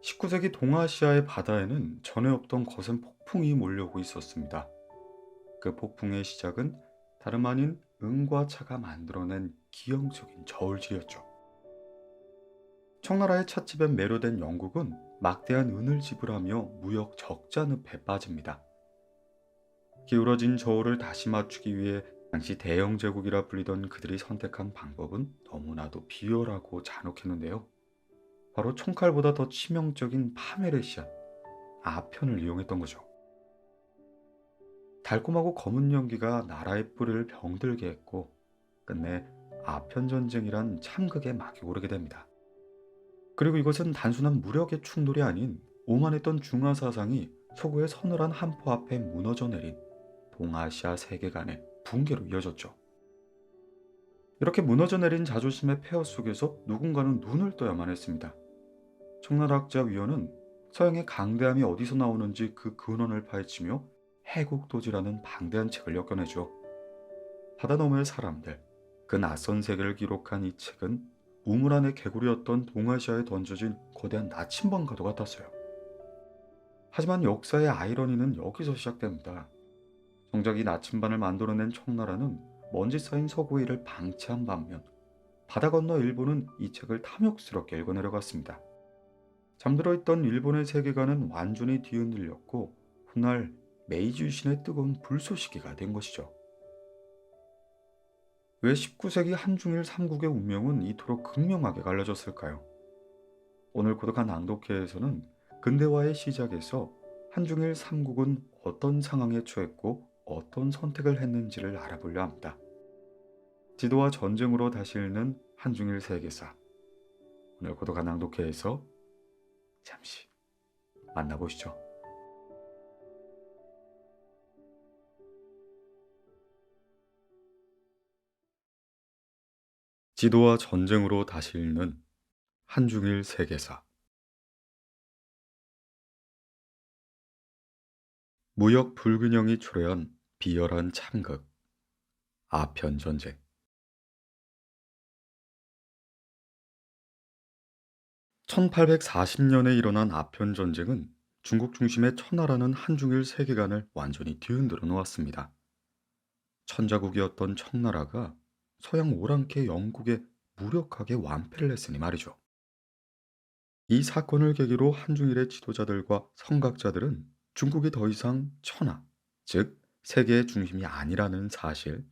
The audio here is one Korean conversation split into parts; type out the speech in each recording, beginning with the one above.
19세기 동아시아의 바다에는 전에 없던 거센 폭풍이 몰려오고 있었습니다. 그 폭풍의 시작은 다름 아닌 은과 차가 만들어낸 기형적인 저울질이었죠. 청나라의 찻집에 매료된 영국은 막대한 은을 지불하며 무역 적자 늪에 빠집니다. 기울어진 저울을 다시 맞추기 위해 당시 대영 제국이라 불리던 그들이 선택한 방법은 너무나도 비열하고 잔혹했는데요. 바로 총칼보다 더 치명적인 파메르시안, 아편을 이용했던 거죠. 달콤하고 검은 연기가 나라의 뿌리를 병들게 했고 끝내 아편 전쟁이란 참극의 막이 오르게 됩니다. 그리고 이것은 단순한 무력의 충돌이 아닌 오만했던 중화 사상이 서구의 서늘한 한포 앞에 무너져 내린 동아시아 세계관의 붕괴로 이어졌죠. 이렇게 무너져 내린 자존심의 폐허 속에서 누군가는 눈을 떠야만 했습니다. 청나라학자 위원은 서양의 강대함이 어디서 나오는지 그 근원을 파헤치며 해국도지라는 방대한 책을 엮어내죠. 바다 너머의 사람들, 그 낯선 세계를 기록한 이 책은 우물 안의 개구리였던 동아시아에 던져진 거대한 나침반과도 같았어요. 하지만 역사의 아이러니는 여기서 시작됩니다. 정작 이 나침반을 만들어낸 청나라는 먼지 쌓인 서구의 일을 방치한 반면 바다 건너 일본은 이 책을 탐욕스럽게 읽어내려갔습니다. 잠들어 있던 일본의 세계관은 완전히 뒤흔들렸고 훗날 메이지 유신의 뜨거운 불쏘시개가 된 것이죠. 왜 19세기 한중일 삼국의 운명은 이토록 극명하게 갈라졌을까요? 오늘 고독한 낭독회에서는 근대화의 시작에서 한중일 삼국은 어떤 상황에 처했고 어떤 선택을 했는지를 알아보려 합니다. 지도와 전쟁으로 다시 읽는 한중일 세계사. 오늘 고독한 낭독회에서 잠시 만나보시죠. 지도와 전쟁으로 다시 읽는 한중일 세계사. 무역 불균형이 초래한 비열한 참극, 아편 전쟁. 1840년에 일어난 아편 전쟁은 중국 중심의 천하라는 한중일 세계관을 완전히 뒤흔들어 놓았습니다. 천자국이었던 청나라가 서양 오랑캐 영국에 무력하게 완패를 했으니 말이죠. 이 사건을 계기로 한중일의 지도자들과 선각자들은 중국이 더 이상 천하, 즉 세계의 중심이 아니라는 사실,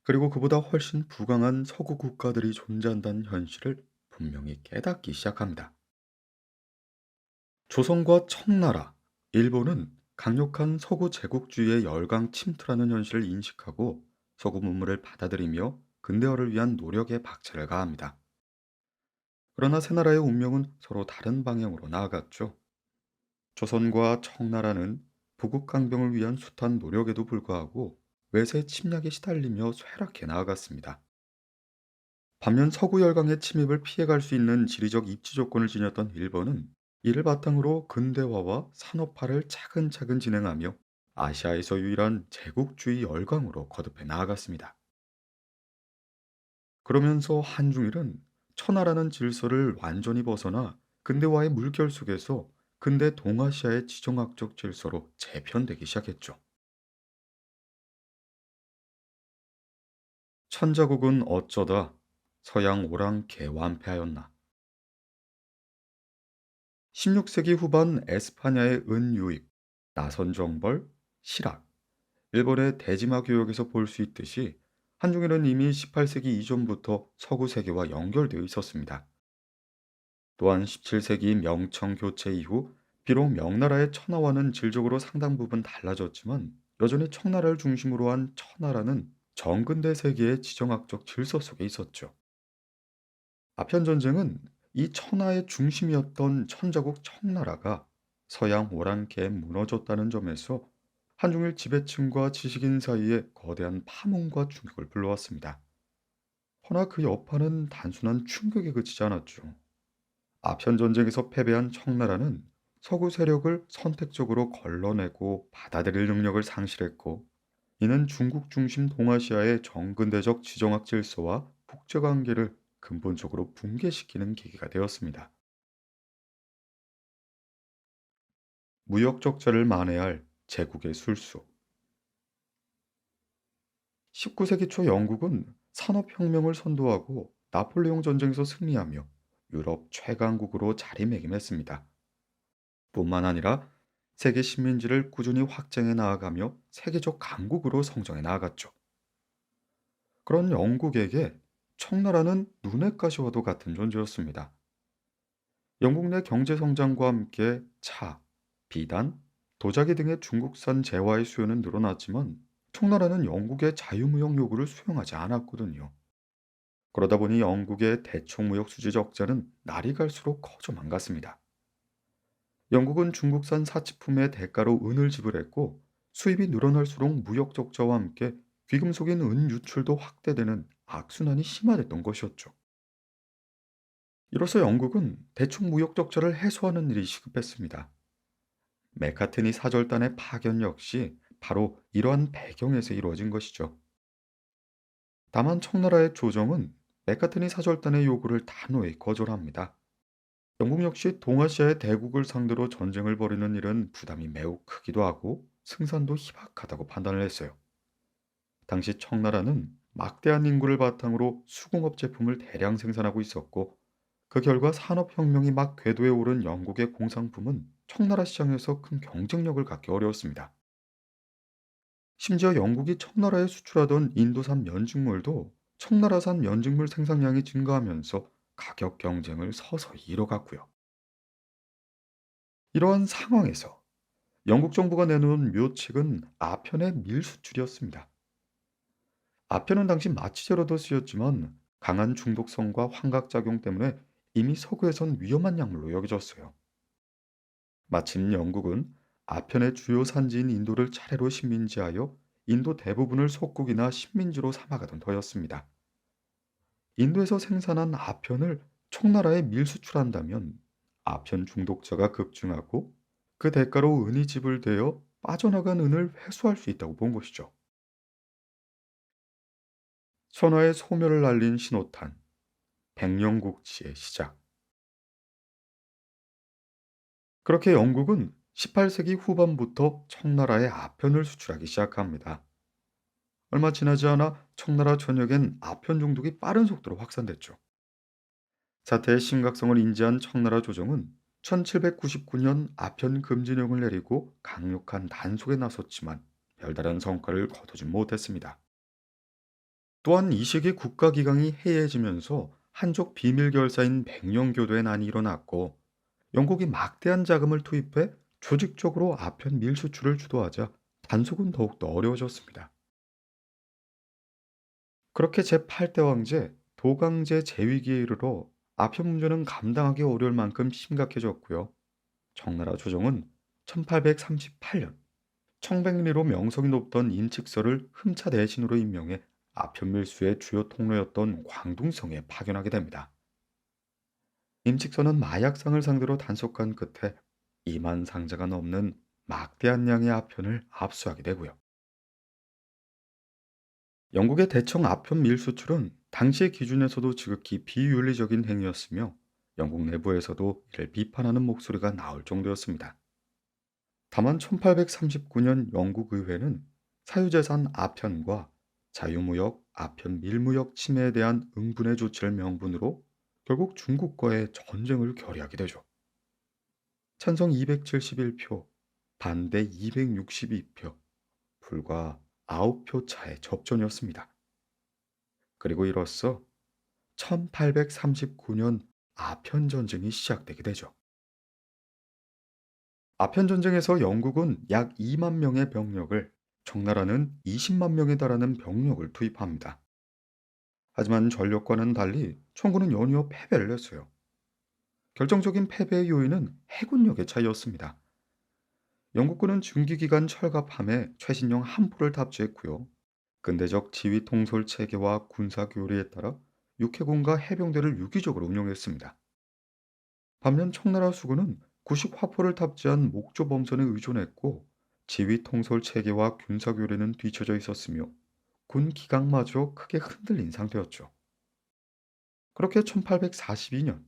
그리고 그보다 훨씬 부강한 서구 국가들이 존재한다는 현실을 분명히 깨닫기 시작합니다. 조선과 청나라, 일본은 강력한 서구 제국주의의 열강 침투라는 현실을 인식하고 서구 문물을 받아들이며 근대화를 위한 노력에 박차를 가합니다. 그러나 세 나라의 운명은 서로 다른 방향으로 나아갔죠. 조선과 청나라는 부국 강병을 위한 숱한 노력에도 불구하고 외세 침략에 시달리며 쇠락해 나아갔습니다. 반면 서구 열강의 침입을 피해갈 수 있는 지리적 입지 조건을 지녔던 일본은 이를 바탕으로 근대화와 산업화를 차근차근 진행하며 아시아에서 유일한 제국주의 열강으로 거듭해 나아갔습니다. 그러면서 한중일은 천하라는 질서를 완전히 벗어나 근대화의 물결 속에서 근대 동아시아의 지정학적 질서로 재편되기 시작했죠. 천자국은 어쩌다 서양 오랑캐 완패하였나. 16세기 후반 에스파냐의 은유입, 나선정벌, 실학, 일본의 대지마 교역에서 볼 수 있듯이 한중일은 이미 18세기 이전부터 서구 세계와 연결되어 있었습니다. 또한 17세기 명청 교체 이후 비록 명나라의 천하와는 질적으로 상당 부분 달라졌지만 여전히 청나라를 중심으로 한 천하라는 정근대 세계의 지정학적 질서 속에 있었죠. 아편 전쟁은 이 천하의 중심이었던 천자국 청나라가 서양 오랑캐에 무너졌다는 점에서 한중일 지배층과 지식인 사이에 거대한 파문과 충격을 불러왔습니다. 허나 그 여파는 단순한 충격에 그치지 않았죠. 아편 전쟁에서 패배한 청나라는 서구 세력을 선택적으로 걸러내고 받아들일 능력을 상실했고, 이는 중국 중심 동아시아의 정근대적 지정학 질서와 국제관계를 근본적으로 붕괴시키는 계기가 되었습니다. 무역 적자를 만회할 제국의 술수. 19세기 초 영국은 산업혁명을 선도하고 나폴레옹 전쟁에서 승리하며 유럽 최강국으로 자리매김했습니다. 뿐만 아니라 세계 식민지를 꾸준히 확장해 나아가며 세계적 강국으로 성장해 나아갔죠. 그런 영국에게 청나라는 눈엣 가시와도 같은 존재였습니다. 영국 내 경제 성장과 함께 차, 비단, 도자기 등의 중국산 재화의 수요는 늘어났지만 청나라는 영국의 자유무역 요구를 수용하지 않았거든요. 그러다 보니 영국의 대청무역 수지 적자는 날이 갈수록 커져만 갔습니다. 영국은 중국산 사치품의 대가로 은을 지불했고 수입이 늘어날수록 무역 적자와 함께 귀금속인 은 유출도 확대되는 악순환이 심화됐던 것이었죠. 이로써 영국은 대충 무역 적자를 해소하는 일이 시급했습니다. 메카트니 사절단의 파견 역시 바로 이러한 배경에서 이루어진 것이죠. 다만 청나라의 조정은 메카트니 사절단의 요구를 단호히 거절합니다. 영국 역시 동아시아의 대국을 상대로 전쟁을 벌이는 일은 부담이 매우 크기도 하고 승산도 희박하다고 판단을 했어요. 당시 청나라는 막대한 인구를 바탕으로 수공업 제품을 대량 생산하고 있었고 그 결과 산업혁명이 막 궤도에 오른 영국의 공산품은 청나라 시장에서 큰 경쟁력을 갖기 어려웠습니다. 심지어 영국이 청나라에 수출하던 인도산 면직물도 청나라산 면직물 생산량이 증가하면서 가격 경쟁을 서서히 이뤄갔고요. 이러한 상황에서 영국 정부가 내놓은 묘책은 아편의 밀수출이었습니다. 아편은 당시 마취제로도 쓰였지만 강한 중독성과 환각작용 때문에 이미 서구에선 위험한 약물로 여겨졌어요. 마침 영국은 아편의 주요 산지인 인도를 차례로 식민지하여 인도 대부분을 속국이나 식민지로 삼아가던 터였습니다. 인도에서 생산한 아편을 청나라에 밀수출한다면 아편 중독자가 급증하고 그 대가로 은이 지불되어 빠져나간 은을 회수할 수 있다고 본 것이죠. 선화의 소멸을 알린 신호탄, 백령국치의 시작. 그렇게 영국은 18세기 후반부터 청나라에 아편을 수출하기 시작합니다. 얼마 지나지 않아 청나라 전역엔 아편 중독이 빠른 속도로 확산됐죠. 사태의 심각성을 인지한 청나라 조정은 1799년 아편 금지령을 내리고 강력한 단속에 나섰지만 별다른 성과를 거두지 못했습니다. 또한 이 시기 국가기강이 해이해지면서 한족 비밀 결사인 백령교도의 난이 일어났고 영국이 막대한 자금을 투입해 조직적으로 아편 밀수출을 주도하자 단속은 더욱더 어려워졌습니다. 그렇게 제8대 황제 도강제 재위기에 이르러 아편 문제는 감당하기 어려울 만큼 심각해졌고요. 청나라 조정은 1838년 청백리로 명성이 높던 인칙서를 흠차 대신으로 임명해 아편 밀수의 주요 통로였던 광둥성에 파견하게 됩니다. 임칙서는 마약상을 상대로 단속한 끝에 2만 상자가 넘는 막대한 양의 아편을 압수하게 되고요. 영국의 대청 아편 밀수출은 당시의 기준에서도 지극히 비윤리적인 행위였으며 영국 내부에서도 이를 비판하는 목소리가 나올 정도였습니다. 다만 1839년 영국 의회는 사유재산 아편과 자유무역, 아편 밀무역 침해에 대한 응분의 조치를 명분으로 결국 중국과의 전쟁을 결의하게 되죠. 찬성 271표, 반대 262표, 불과 9표 차의 접전이었습니다. 그리고 이로써 1839년 아편 전쟁이 시작되게 되죠. 아편 전쟁에서 영국은 약 2만 명의 병력을, 청나라는 20만 명에 달하는 병력을 투입합니다. 하지만 전력과는 달리 청군은 연이어 패배를 했어요. 결정적인 패배의 요인은 해군력의 차이였습니다. 영국군은 증기기관 철갑함에 최신형 함포를 탑재했고요. 근대적 지휘 통솔 체계와 군사 교리에 따라 육해군과 해병대를 유기적으로 운용했습니다. 반면 청나라 수군은 구식 화포를 탑재한 목조 범선에 의존했고 지휘 통솔 체계와 군사 교리는 뒤처져 있었으며 군 기강마저 크게 흔들린 상태였죠. 그렇게 1842년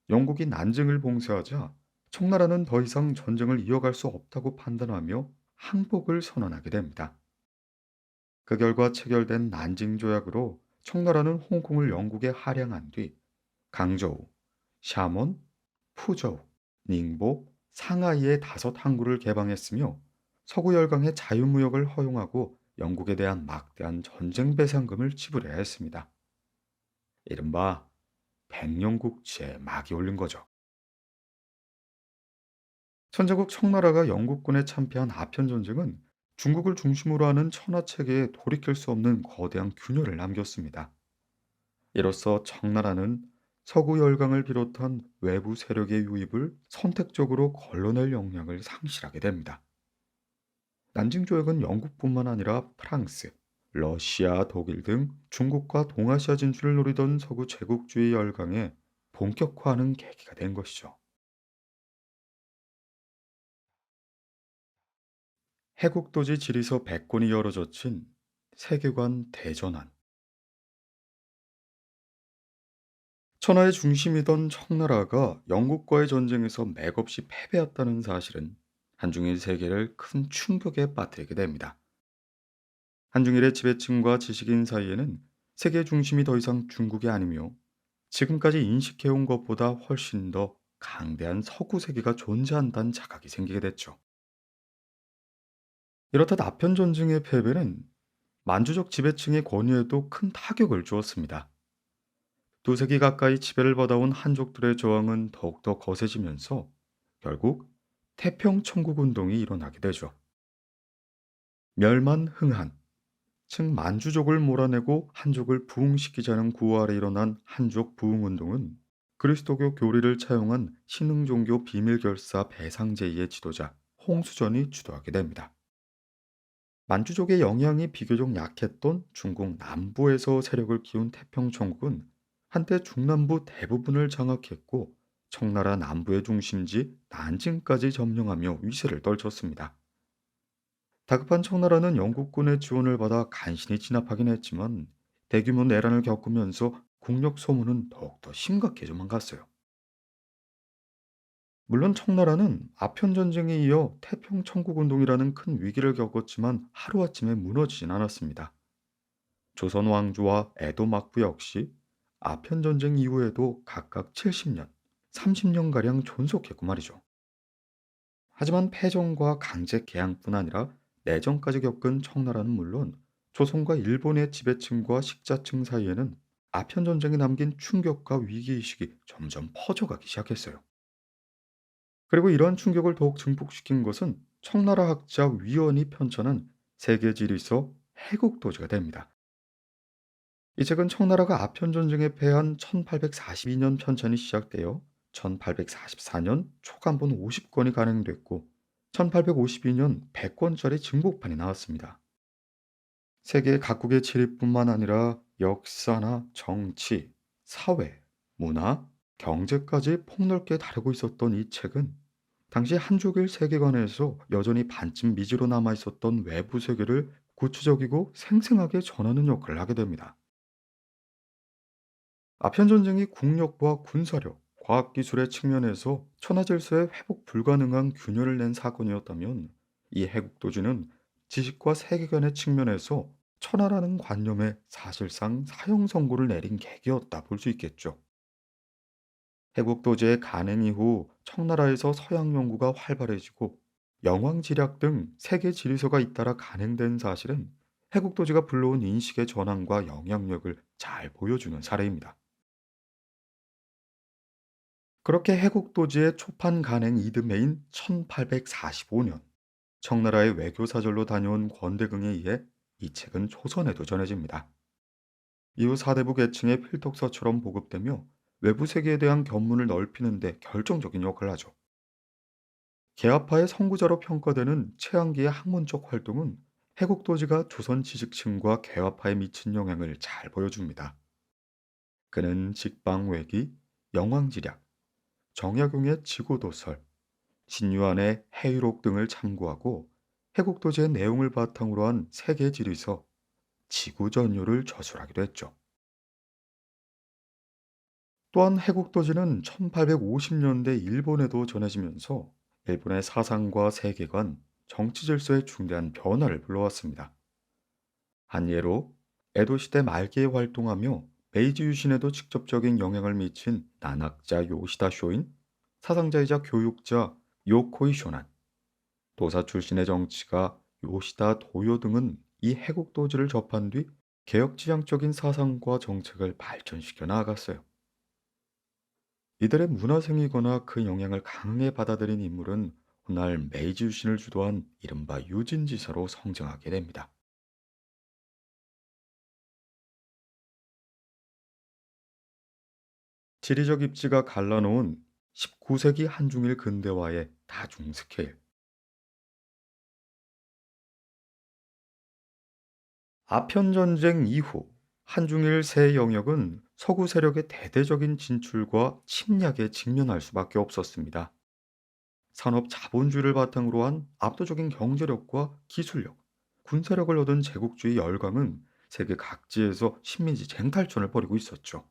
영국이 난징을 봉쇄하자 청나라는 더 이상 전쟁을 이어갈 수 없다고 판단하며 항복을 선언하게 됩니다. 그 결과 체결된 난징 조약으로 청나라는 홍콩을 영국에 할양한 뒤 강저우, 샤몬, 푸저우, 닝보, 상하이의 5항구를 개방했으며 서구 열강의 자유무역을 허용하고 영국에 대한 막대한 전쟁 배상금을 지불해야 했습니다. 이른바 백령국치에 막이 올린 거죠. 천자국 청나라가 영국군에 참패한 아편 전쟁은 중국을 중심으로 하는 천하 체계에 돌이킬 수 없는 거대한 균열을 남겼습니다. 이로써 청나라는 서구 열강을 비롯한 외부 세력의 유입을 선택적으로 걸러낼 역량을 상실하게 됩니다. 난징 조약은 영국뿐만 아니라 프랑스, 러시아, 독일 등 중국과 동아시아 진출을 노리던 서구 제국주의 열강에 본격화하는 계기가 된 것이죠. 해국도지 지리서 100권이 열어젖힌 세계관 대전환. 천하의 중심이던 청나라가 영국과의 전쟁에서 맥없이 패배했다는 사실은 한중일 세계를 큰 충격에 빠뜨리게 됩니다. 한중일의 지배층과 지식인 사이에는 세계 중심이 더 이상 중국이 아니며 지금까지 인식해온 것보다 훨씬 더 강대한 서구 세계가 존재한다는 자각이 생기게 됐죠. 이렇듯 아편 전쟁의 패배는 만주적 지배층의 권위에도 큰 타격을 주었습니다. 두 세기 가까이 지배를 받아온 한족들의 저항은 더욱더 거세지면서 결국 태평천국 운동이 일어나게 되죠. 멸만흥한, 즉 만주족을 몰아내고 한족을 부흥시키자는 구호 아래 일어난 한족 부흥운동은 그리스도교 교리를 차용한 신흥종교 비밀결사 배상제의의 지도자 홍수전이 주도하게 됩니다. 만주족의 영향이 비교적 약했던 중국 남부에서 세력을 키운 태평천국은 한때 중남부 대부분을 장악했고 청나라 남부의 중심지 난징까지 점령하며 위세를 떨쳤습니다. 다급한 청나라는 영국군의 지원을 받아 간신히 진압하긴 했지만 대규모 내란을 겪으면서 국력 소모는 더욱더 심각해져만 갔어요. 물론 청나라는 아편 전쟁에 이어 태평천국운동이라는 큰 위기를 겪었지만 하루아침에 무너지진 않았습니다. 조선 왕조와 에도 막부 역시 아편 전쟁 이후에도 각각 70년, 30년가량 존속했고 말이죠. 하지만 패전과 강제 개항뿐 아니라 내전까지 겪은 청나라는 물론 조선과 일본의 지배층과 식자층 사이에는 아편 전쟁이 남긴 충격과 위기의식이 점점 퍼져가기 시작했어요. 그리고 이러한 충격을 더욱 증폭시킨 것은 청나라 학자 위원이 편찬한 세계지리서 해국도지가 됩니다. 이 책은 청나라가 아편 전쟁에 패한 1842년 편찬이 시작되어 1844년 초간본 50권이 간행됐고 1852년 100권짜리 증복판이 나왔습니다. 세계 각국의 지리뿐만 아니라 역사나 정치, 사회, 문화, 경제까지 폭넓게 다루고 있었던 이 책은 당시 한족일 세계관에서 여전히 반쯤 미지로 남아 있었던 외부 세계를 구체적이고 생생하게 전하는 역할을 하게 됩니다. 아편 전쟁이 국력과 군사력, 과학기술의 측면에서 천하질서에 회복 불가능한 균열을 낸 사건이었다면 이 해국도지는 지식과 세계관의 측면에서 천하라는 관념에 사실상 사형 선고를 내린 계기였다 볼 수 있겠죠. 해국도제의 간행 이후 청나라에서 서양 연구가 활발해지고 영왕지략 등 세계 지리서가 잇따라 간행된 사실은 해국도지가 불러온 인식의 전환과 영향력을 잘 보여주는 사례입니다. 그렇게 해국도지의 초판 간행 이듬해인 1845년 청나라의 외교사절로 다녀온 권대긍에 의해 이 책은 조선에도 전해집니다. 이후 사대부 계층의 필독서처럼 보급되며 외부 세계에 대한 견문을 넓히는 데 결정적인 역할을 하죠. 개화파의 선구자로 평가되는 최항기의 학문적 활동은 해국도지가 조선 지식층과 개화파에 미친 영향을 잘 보여줍니다. 그는 직방외기, 영왕지략, 정약용의 지고도설, 신유한의 해유록 등을 참고하고 해국도지의 내용을 바탕으로 한 세계지리서 지구전요를 저술하기도 했죠. 또한 해국도지는 1850년대 일본에도 전해지면서 일본의 사상과 세계관, 정치 질서에 중대한 변화를 불러왔습니다. 한 예로 에도 시대 말기에 활동하며 메이지 유신에도 직접적인 영향을 미친 난학자 요시다 쇼인, 사상자이자 교육자 요코이 쇼난, 도사 출신의 정치가 요시다 도요 등은 이 해국도지를 접한 뒤 개혁지향적인 사상과 정책을 발전시켜 나아갔어요. 이들의 문화생이거나 그 영향을 강하게 받아들인 인물은 훗날 메이지 유신을 주도한 이른바 유진지사로 성장하게 됩니다. 지리적 입지가 갈라놓은 19세기 한중일 근대화의 다중 스케일. 아편전쟁 이후 한중일 세 영역은 서구 세력의 대대적인 진출과 침략에 직면할 수밖에 없었습니다. 산업 자본주의를 바탕으로 한 압도적인 경제력과 기술력, 군사력을 얻은 제국주의 열강은 세계 각지에서 식민지 쟁탈전을 벌이고 있었죠.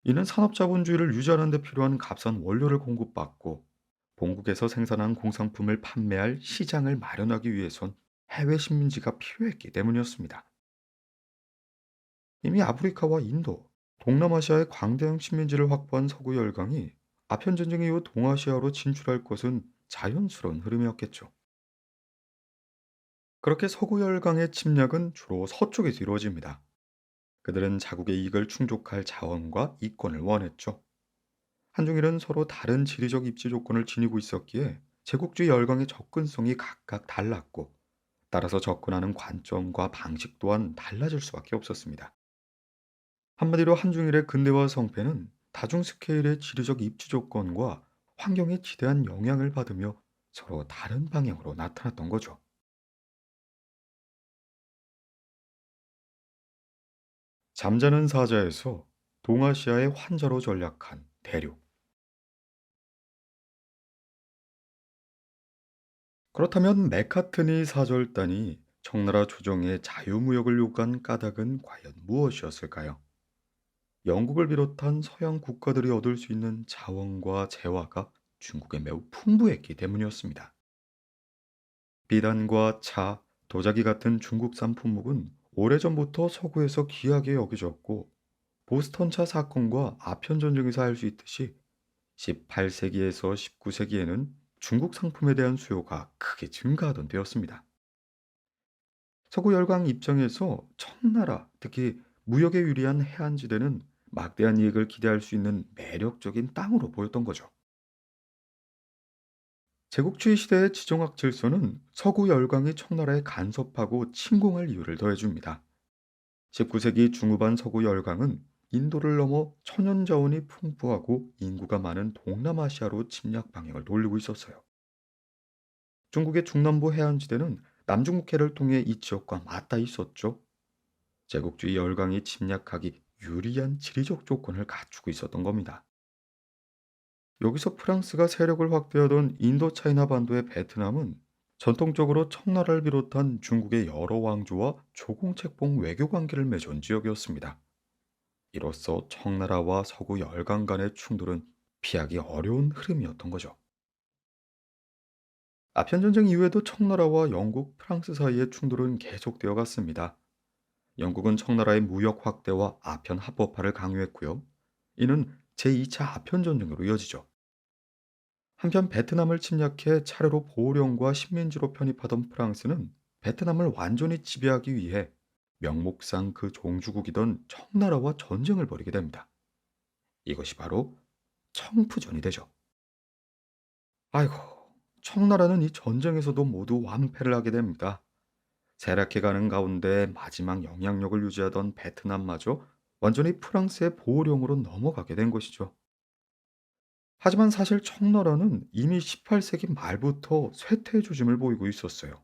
이는 산업 자본주의를 유지하는 데 필요한 값싼 원료를 공급받고 본국에서 생산한 공산품을 판매할 시장을 마련하기 위해선 해외 식민지가 필요했기 때문이었습니다. 이미 아프리카와 인도, 동남아시아의 광대형 식민지를 확보한 서구 열강이 아편 전쟁 이후 동아시아로 진출할 것은 자연스러운 흐름이었겠죠. 그렇게 서구 열강의 침략은 주로 서쪽에서 이루어집니다. 그들은 자국의 이익을 충족할 자원과 이권을 원했죠. 한중일은 서로 다른 지리적 입지 조건을 지니고 있었기에 제국주의 열강의 접근성이 각각 달랐고, 따라서 접근하는 관점과 방식 또한 달라질 수밖에 없었습니다. 한마디로 한중일의 근대화 성패는 다중 스케일의 지리적 입지 조건과 환경에 지대한 영향을 받으며 서로 다른 방향으로 나타났던 거죠. 잠자는 사자에서 동아시아의 환자로 전락한 대륙. 그렇다면 메카트니 사절단이 청나라 조정에 자유무역을 요구한 까닭은 과연 무엇이었을까요? 영국을 비롯한 서양 국가들이 얻을 수 있는 자원과 재화가 중국에 매우 풍부했기 때문이었습니다. 비단과 차, 도자기 같은 중국산 품목은 오래전부터 서구에서 귀하게 여겨졌고, 보스턴차 사건과 아편 전쟁에서 알 수 있듯이 18세기에서 19세기에는 중국 상품에 대한 수요가 크게 증가하던 때였습니다. 서구 열강 입장에서 청나라, 특히 무역에 유리한 해안지대는 막대한 이익을 기대할 수 있는 매력적인 땅으로 보였던 거죠. 제국주의 시대의 지정학 질서는 서구 열강이 청나라에 간섭하고 침공할 이유를 더해줍니다. 19세기 중후반 서구 열강은 인도를 넘어 천연 자원이 풍부하고 인구가 많은 동남아시아로 침략 방향을 돌리고 있었어요. 중국의 중남부 해안지대는 남중국해를 통해 이 지역과 맞닿아 있었죠. 제국주의 열강이 침략하기 유리한 지리적 조건을 갖추고 있었던 겁니다. 여기서 프랑스가 세력을 확대하던 인도차이나 반도의 베트남은 전통적으로 청나라를 비롯한 중국의 여러 왕조와 조공책봉 외교 관계를 맺은 지역이었습니다. 이로써 청나라와 서구 열강 간의 충돌은 피하기 어려운 흐름이었던 거죠. 아편 전쟁 이후에도 청나라와 영국, 프랑스 사이의 충돌은 계속되어 갔습니다. 영국은 청나라의 무역 확대와 아편 합법화를 강요했고요. 이는 제2차 아편 전쟁으로 이어지죠. 한편 베트남을 침략해 차례로 보호령과 식민지로 편입하던 프랑스는 베트남을 완전히 지배하기 위해 명목상 그 종주국이던 청나라와 전쟁을 벌이게 됩니다. 이것이 바로 청푸전이 되죠. 아이고, 청나라는 이 전쟁에서도 모두 완패를 하게 됩니다. 세락해가는 가운데 마지막 영향력을 유지하던 베트남마저 완전히 프랑스의 보호령으로 넘어가게 된 것이죠. 하지만 사실 청나라는 이미 18세기 말부터 쇠퇴 조짐을 보이고 있었어요.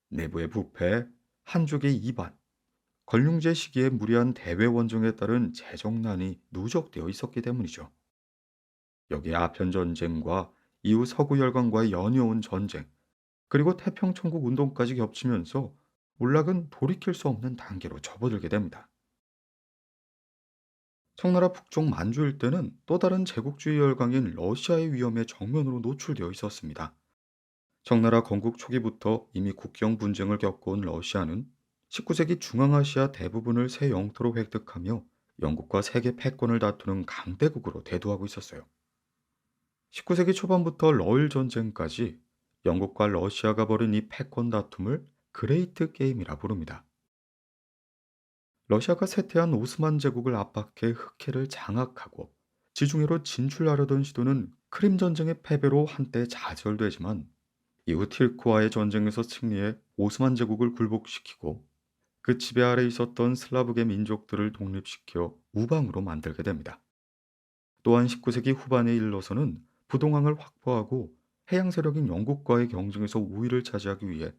내부의 부패, 한족의 이반, 걸륭제 시기에 무리한 대외 원정에 따른 재정난이 누적되어 있었기 때문이죠. 여기에 아편 전쟁과 이후 서구 열강과의 연이어온 전쟁, 그리고 태평천국 운동까지 겹치면서 몰락은 돌이킬 수 없는 단계로 접어들게 됩니다. 청나라 북쪽 만주 일대는 또 다른 제국주의 열강인 러시아의 위험에 정면으로 노출되어 있었습니다. 청나라 건국 초기부터 이미 국경 분쟁을 겪어온 러시아는 19세기 중앙아시아 대부분을 새 영토로 획득하며 영국과 세계 패권을 다투는 강대국으로 대두하고 있었어요. 19세기 초반부터 러일 전쟁까지 영국과 러시아가 벌인 이 패권 다툼을 그레이트 게임이라 부릅니다. 러시아가 쇠퇴한 오스만 제국을 압박해 흑해를 장악하고 지중해로 진출하려던 시도는 크림 전쟁의 패배로 한때 좌절되지만 이후 튀르크와의 전쟁에서 승리해 오스만 제국을 굴복시키고 그 지배 아래 있었던 슬라브계 민족들을 독립시켜 우방으로 만들게 됩니다. 또한 19세기 후반에 일러서는 부동항을 확보하고 해양 세력인 영국과의 경쟁에서 우위를 차지하기 위해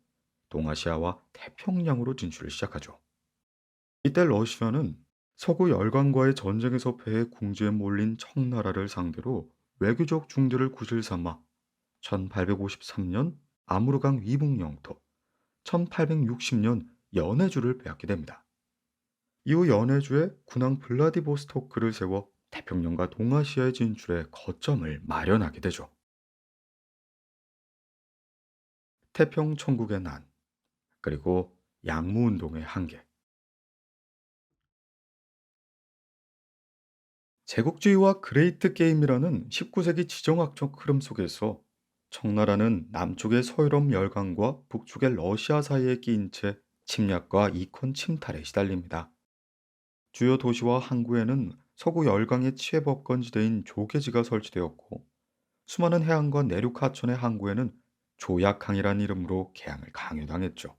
동아시아와 태평양으로 진출을 시작하죠. 이때 러시아는 서구 열강과의 전쟁에서 패해 궁지에 몰린 청나라를 상대로 외교적 중대를 구실 삼아 1853년 아무르강 위북 영토, 1860년 연해주를 빼앗게 됩니다. 이후 연해주에 군항 블라디보스토크를 세워 태평양과 동아시아의 진출에 거점을 마련하게 되죠. 태평 천국의 난, 그리고 양무운동의 한계. 제국주의와 그레이트 게임이라는 19세기 지정학적 흐름 속에서 청나라는 남쪽의 서유럽 열강과 북쪽의 러시아 사이에 끼인 채 침략과 이권 침탈에 시달립니다. 주요 도시와 항구에는 서구 열강의 치해법권지대인 조계지가 설치되었고 수많은 해안과 내륙 하천의 항구에는 조약항이란 이름으로 개항을 강요당했죠.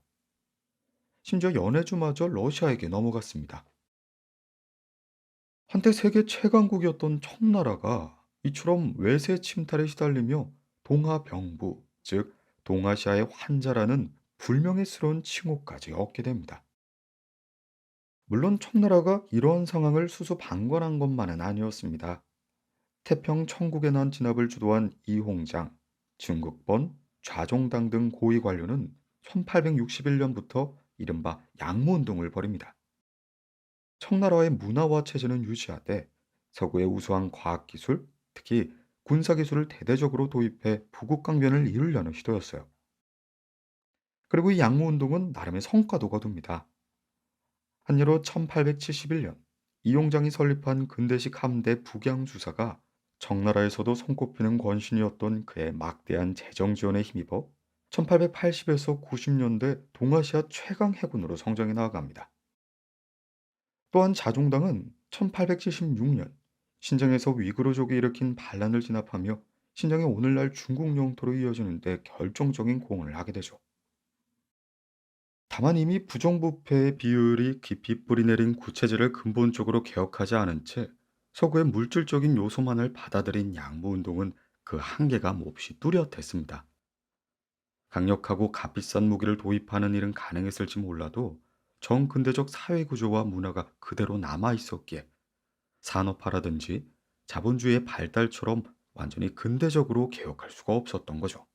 심지어 연해주마저 러시아에게 넘어갔습니다. 한때 세계 최강국이었던 청나라가 이처럼 외세 침탈에 시달리며 동아병부, 즉 동아시아의 환자라는 불명예스러운 칭호까지 얻게 됩니다. 물론 청나라가 이러한 상황을 수수방관한 것만은 아니었습니다. 태평 청국의 난 진압을 주도한 이홍장, 증국본, 좌종당 등 고위 관료는 1861년부터 이른바 양무운동을 벌입니다. 청나라의 문화와 체제는 유지하되 서구의 우수한 과학기술, 특히 군사기술을 대대적으로 도입해 부국강변을 이루려는 시도였어요. 그리고 이 양무운동은 나름의 성과도 거둡니다. 한 예로 1871년 이용장이 설립한 근대식 함대 북양주사가 청나라에서도 손꼽히는 권신이었던 그의 막대한 재정 지원에 힘입어 1880에서 90년대 동아시아 최강 해군으로 성장해 나아갑니다. 또한 자종당은 1876년 신장에서 위구르족이 일으킨 반란을 진압하며 신장이 오늘날 중국 영토로 이어지는 데 결정적인 공헌을 하게 되죠. 다만 이미 부정부패의 비율이 깊이 뿌리내린 구체제를 근본적으로 개혁하지 않은 채 서구의 물질적인 요소만을 받아들인 양무운동은 그 한계가 몹시 뚜렷했습니다. 강력하고 값비싼 무기를 도입하는 일은 가능했을지 몰라도 정근대적 사회구조와 문화가 그대로 남아있었기에 산업화라든지 자본주의의 발달처럼 완전히 근대적으로 개혁할 수가 없었던 거죠.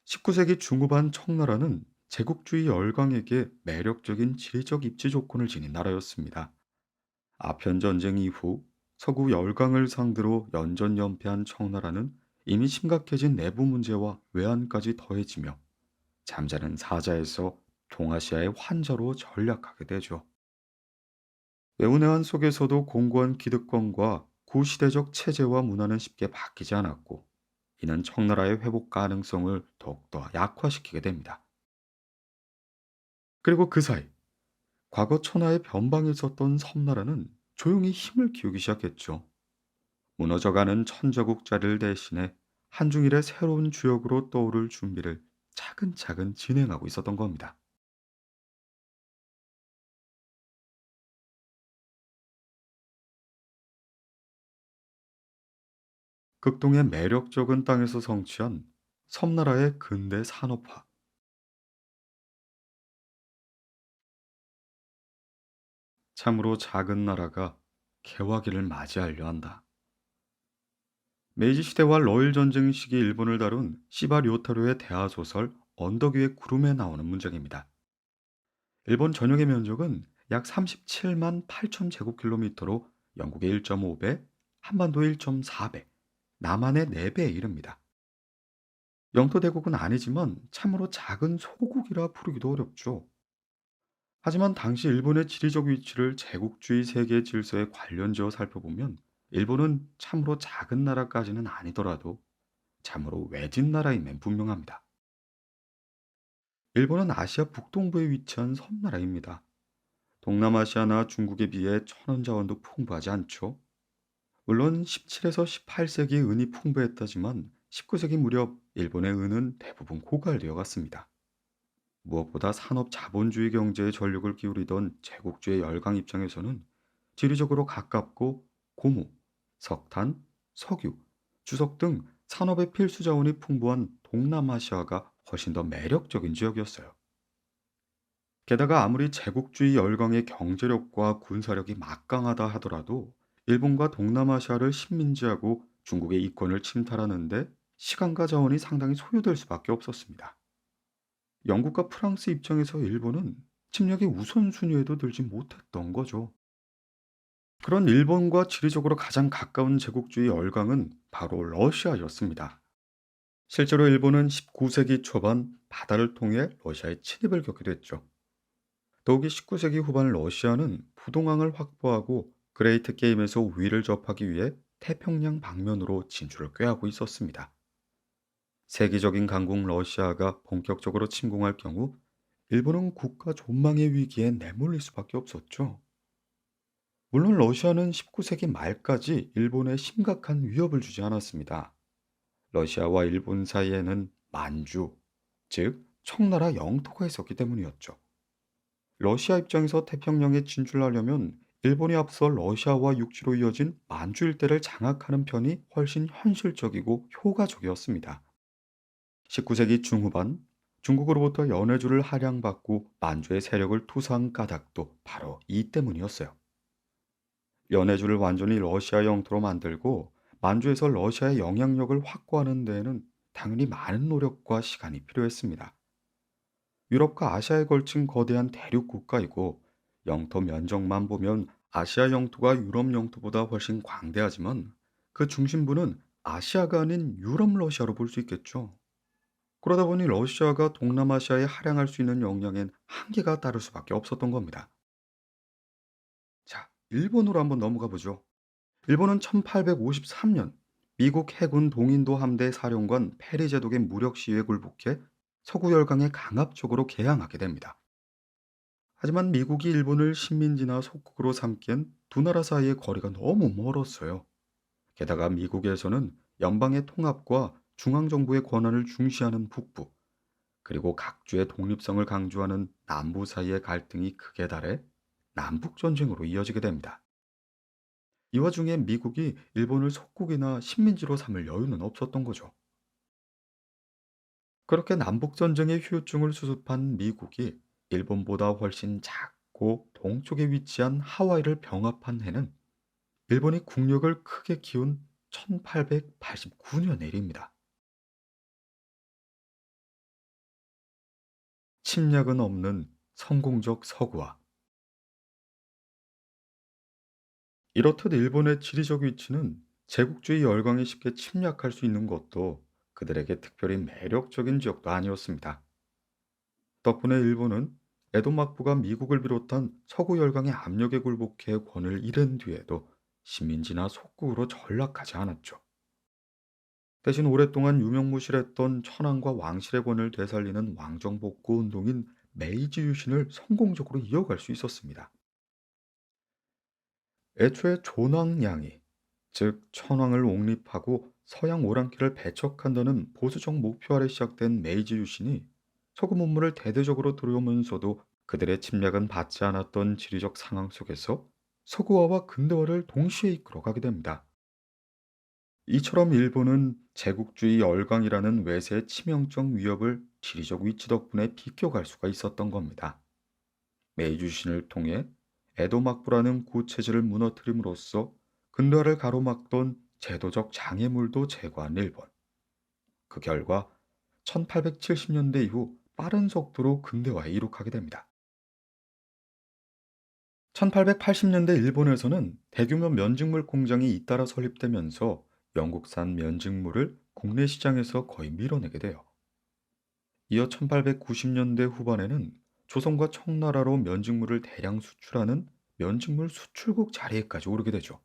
19세기 중후반 청나라는 제국주의 열강에게 매력적인 지리적 입지 조건을 지닌 나라였습니다. 아편 전쟁 이후 서구 열강을 상대로 연전연패한 청나라는 이미 심각해진 내부 문제와 외환까지 더해지며 잠자는 사자에서 동아시아의 환자로 전락하게 되죠. 외운외환 속에서도 공고한 기득권과 구시대적 체제와 문화는 쉽게 바뀌지 않았고 이는 청나라의 회복 가능성을 더욱더 약화시키게 됩니다. 그리고 그 사이 과거 천하의 변방에 있었던 섬나라는 조용히 힘을 키우기 시작했죠. 무너져가는 천자국 자리를 대신해 한중일의 새로운 주역으로 떠오를 준비를 차근차근 진행하고 있었던 겁니다. 극동의 매력적인 땅에서 성취한 섬나라의 근대 산업화, 참으로 작은 나라가 개화기를 맞이하려 한다. 메이지 시대와 러일 전쟁 시기 일본을 다룬 시바 료타료의 대하 소설 언덕 위의 구름에 나오는 문장입니다. 일본 전역의 면적은 약 37만 8천 제곱킬로미터로 영국의 1.5배, 한반도의 1.4배, 남한의 4배에 이릅니다. 영토 대국은 아니지만 참으로 작은 소국이라 부르기도 어렵죠. 하지만 당시 일본의 지리적 위치를 제국주의 세계 질서에 관련지어 살펴보면 일본은 참으로 작은 나라까지는 아니더라도 참으로 외진 나라임엔 분명합니다. 일본은 아시아 북동부에 위치한 섬나라입니다. 동남아시아나 중국에 비해 천연 자원도 풍부하지 않죠. 물론 17에서 18세기에 은이 풍부했다지만 19세기 무렵 일본의 은은 대부분 고갈되어 갔습니다. 무엇보다 산업 자본주의 경제에 전력을 기울이던 제국주의 열강 입장에서는 지리적으로 가깝고 고무, 석탄, 석유, 주석 등 산업의 필수 자원이 풍부한 동남아시아가 훨씬 더 매력적인 지역이었어요. 게다가 아무리 제국주의 열강의 경제력과 군사력이 막강하다 하더라도 일본과 동남아시아를 식민지하고 중국의 이권을 침탈하는데 시간과 자원이 상당히 소요될 수밖에 없었습니다. 영국과 프랑스 입장에서 일본은 침략의 우선순위에도 들지 못했던 거죠. 그런 일본과 지리적으로 가장 가까운 제국주의 열강은 바로 러시아였습니다. 실제로 일본은 19세기 초반 바다를 통해 러시아의 침입을 겪게 됐죠. 더욱이 19세기 후반 러시아는 부동항을 확보하고 그레이트 게임에서 우위를 접하기 위해 태평양 방면으로 진출을 꾀하고 있었습니다. 세계적인 강국 러시아가 본격적으로 침공할 경우 일본은 국가 존망의 위기에 내몰릴 수밖에 없었죠. 물론 러시아는 19세기 말까지 일본에 심각한 위협을 주지 않았습니다. 러시아와 일본 사이에는 만주, 즉 청나라 영토가 있었기 때문이었죠. 러시아 입장에서 태평양에 진출하려면 일본이 앞서 러시아와 육지로 이어진 만주 일대를 장악하는 편이 훨씬 현실적이고 효과적이었습니다. 19세기 중후반 중국으로부터 연해주를 할양받고 만주의 세력을 투사한 까닭도 바로 이 때문이었어요. 연해주를 완전히 러시아 영토로 만들고 만주에서 러시아의 영향력을 확고하는 데에는 당연히 많은 노력과 시간이 필요했습니다. 유럽과 아시아에 걸친 거대한 대륙 국가이고 영토 면적만 보면 아시아 영토가 유럽 영토보다 훨씬 광대하지만 그 중심부는 아시아가 아닌 유럽 러시아로 볼 수 있겠죠. 그러다 보니 러시아가 동남아시아에 할양할 수 있는 역량엔 한계가 따를 수밖에 없었던 겁니다. 자, 일본으로 한번 넘어가 보죠. 일본은 1853년 미국 해군 동인도 함대 사령관 페리 제독의 무력 시위에 굴복해 서구 열강에 강압적으로 개항하게 됩니다. 하지만 미국이 일본을 식민지나 속국으로 삼기엔 두 나라 사이의 거리가 너무 멀었어요. 게다가 미국에서는 연방의 통합과 중앙정부의 권한을 중시하는 북부, 그리고 각주의 독립성을 강조하는 남부 사이의 갈등이 극에 달해 남북전쟁으로 이어지게 됩니다. 이 와중에 미국이 일본을 속국이나 식민지로 삼을 여유는 없었던 거죠. 그렇게 남북전쟁의 후유증을 수습한 미국이 일본보다 훨씬 작고 동쪽에 위치한 하와이를 병합한 해는 일본이 국력을 크게 키운 1889년의 일입니다. 침략은 없는 성공적 서구화. 이렇듯 일본의 지리적 위치는 제국주의 열강이 쉽게 침략할 수 있는 것도 그들에게 특별히 매력적인 지역도 아니었습니다. 덕분에 일본은 에도 막부가 미국을 비롯한 서구 열강의 압력에 굴복해 권을 잃은 뒤에도 식민지나 속국으로 전락하지 않았죠. 대신 오랫동안 유명무실했던 천황과 왕실의 권을 되살리는 왕정복구 운동인 메이지 유신을 성공적으로 이어갈 수 있었습니다. 애초에 존왕양이, 즉 천황을 옹립하고 서양 오랑캐를 배척한다는 보수적 목표 아래 시작된 메이지 유신이 서구 문물을 대대적으로 들여오면서도 그들의 침략은 받지 않았던 지리적 상황 속에서 서구화와 근대화를 동시에 이끌어가게 됩니다. 이처럼 일본은 제국주의 열강이라는 외세의 치명적 위협을 지리적 위치 덕분에 비껴갈 수가 있었던 겁니다. 메이주신을 통해 에도 막부라는 구체제를 무너뜨림으로써 근대화를 가로막던 제도적 장애물도 제거한 일본. 그 결과 1870년대 이후 빠른 속도로 근대화에 이룩하게 됩니다. 1880년대 일본에서는 대규모 면직물 공장이 잇따라 설립되면서 영국산 면직물을 국내 시장에서 거의 밀어내게 돼요. 이어 1890년대 후반에는 조선과 청나라로 면직물을 대량 수출하는 면직물 수출국 자리에까지 오르게 되죠.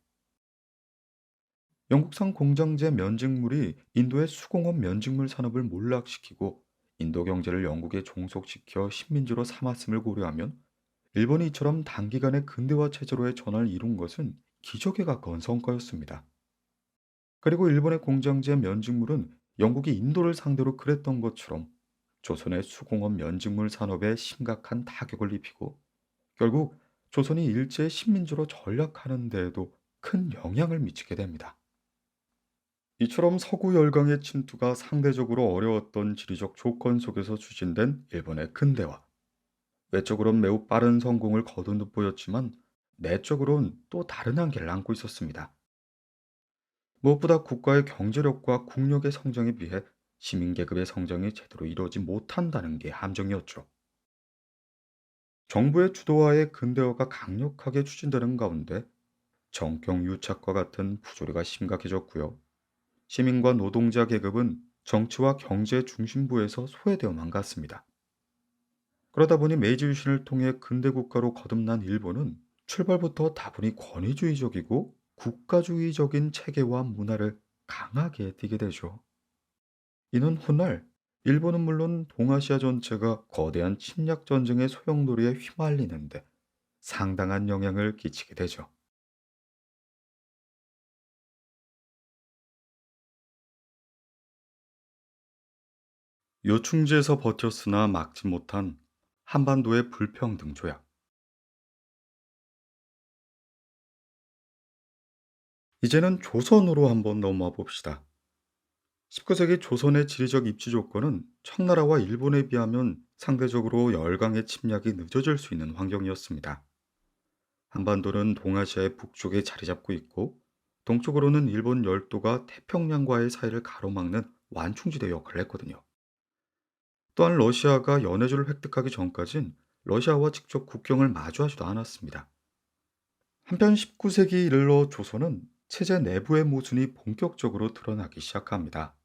영국산 공장제 면직물이 인도의 수공업 면직물 산업을 몰락시키고 인도 경제를 영국에 종속시켜 식민지로 삼았음을 고려하면 일본이 이처럼 단기간에 근대화 체제로의 전환을 이룬 것은 기적에 가까운 성과였습니다. 그리고 일본의 공장제 면직물은 영국이 인도를 상대로 그랬던 것처럼 조선의 수공업 면직물 산업에 심각한 타격을 입히고 결국 조선이 일제 식민지로 전락하는 데에도 큰 영향을 미치게 됩니다. 이처럼 서구 열강의 침투가 상대적으로 어려웠던 지리적 조건 속에서 추진된 일본의 근대화. 외적으로는 매우 빠른 성공을 거둔 듯 보였지만 내적으로는 또 다른 한계를 안고 있었습니다. 무엇보다 국가의 경제력과 국력의 성장에 비해 시민계급의 성장이 제대로 이루어지 못한다는 게 함정이었죠. 정부의 주도하에 근대화가 강력하게 추진되는 가운데 정경 유착과 같은 부조리가 심각해졌고요. 시민과 노동자 계급은 정치와 경제 중심부에서 소외되어만 갔습니다. 그러다 보니 메이지 유신을 통해 근대 국가로 거듭난 일본은 출발부터 다분히 권위주의적이고 국가주의적인 체계와 문화를 강하게 띠게 되죠. 이는 훗날 일본은 물론 동아시아 전체가 거대한 침략 전쟁의 소용돌이에 휘말리는데 상당한 영향을 끼치게 되죠. 요충지에서 버텼으나 막지 못한 한반도의 불평등 조약. 이제는 조선으로 한번 넘어와 봅시다. 19세기 조선의 지리적 입지 조건은 청나라와 일본에 비하면 상대적으로 열강의 침략이 늦어질 수 있는 환경이었습니다. 한반도는 동아시아의 북쪽에 자리 잡고 있고 동쪽으로는 일본 열도가 태평양과의 사이를 가로막는 완충지대 역할을 했거든요. 또한 러시아가 연해주를 획득하기 전까진 러시아와 직접 국경을 마주하지도 않았습니다. 한편 19세기 이르러 조선은 체제 내부의 모순이 본격적으로 드러나기 시작합니다.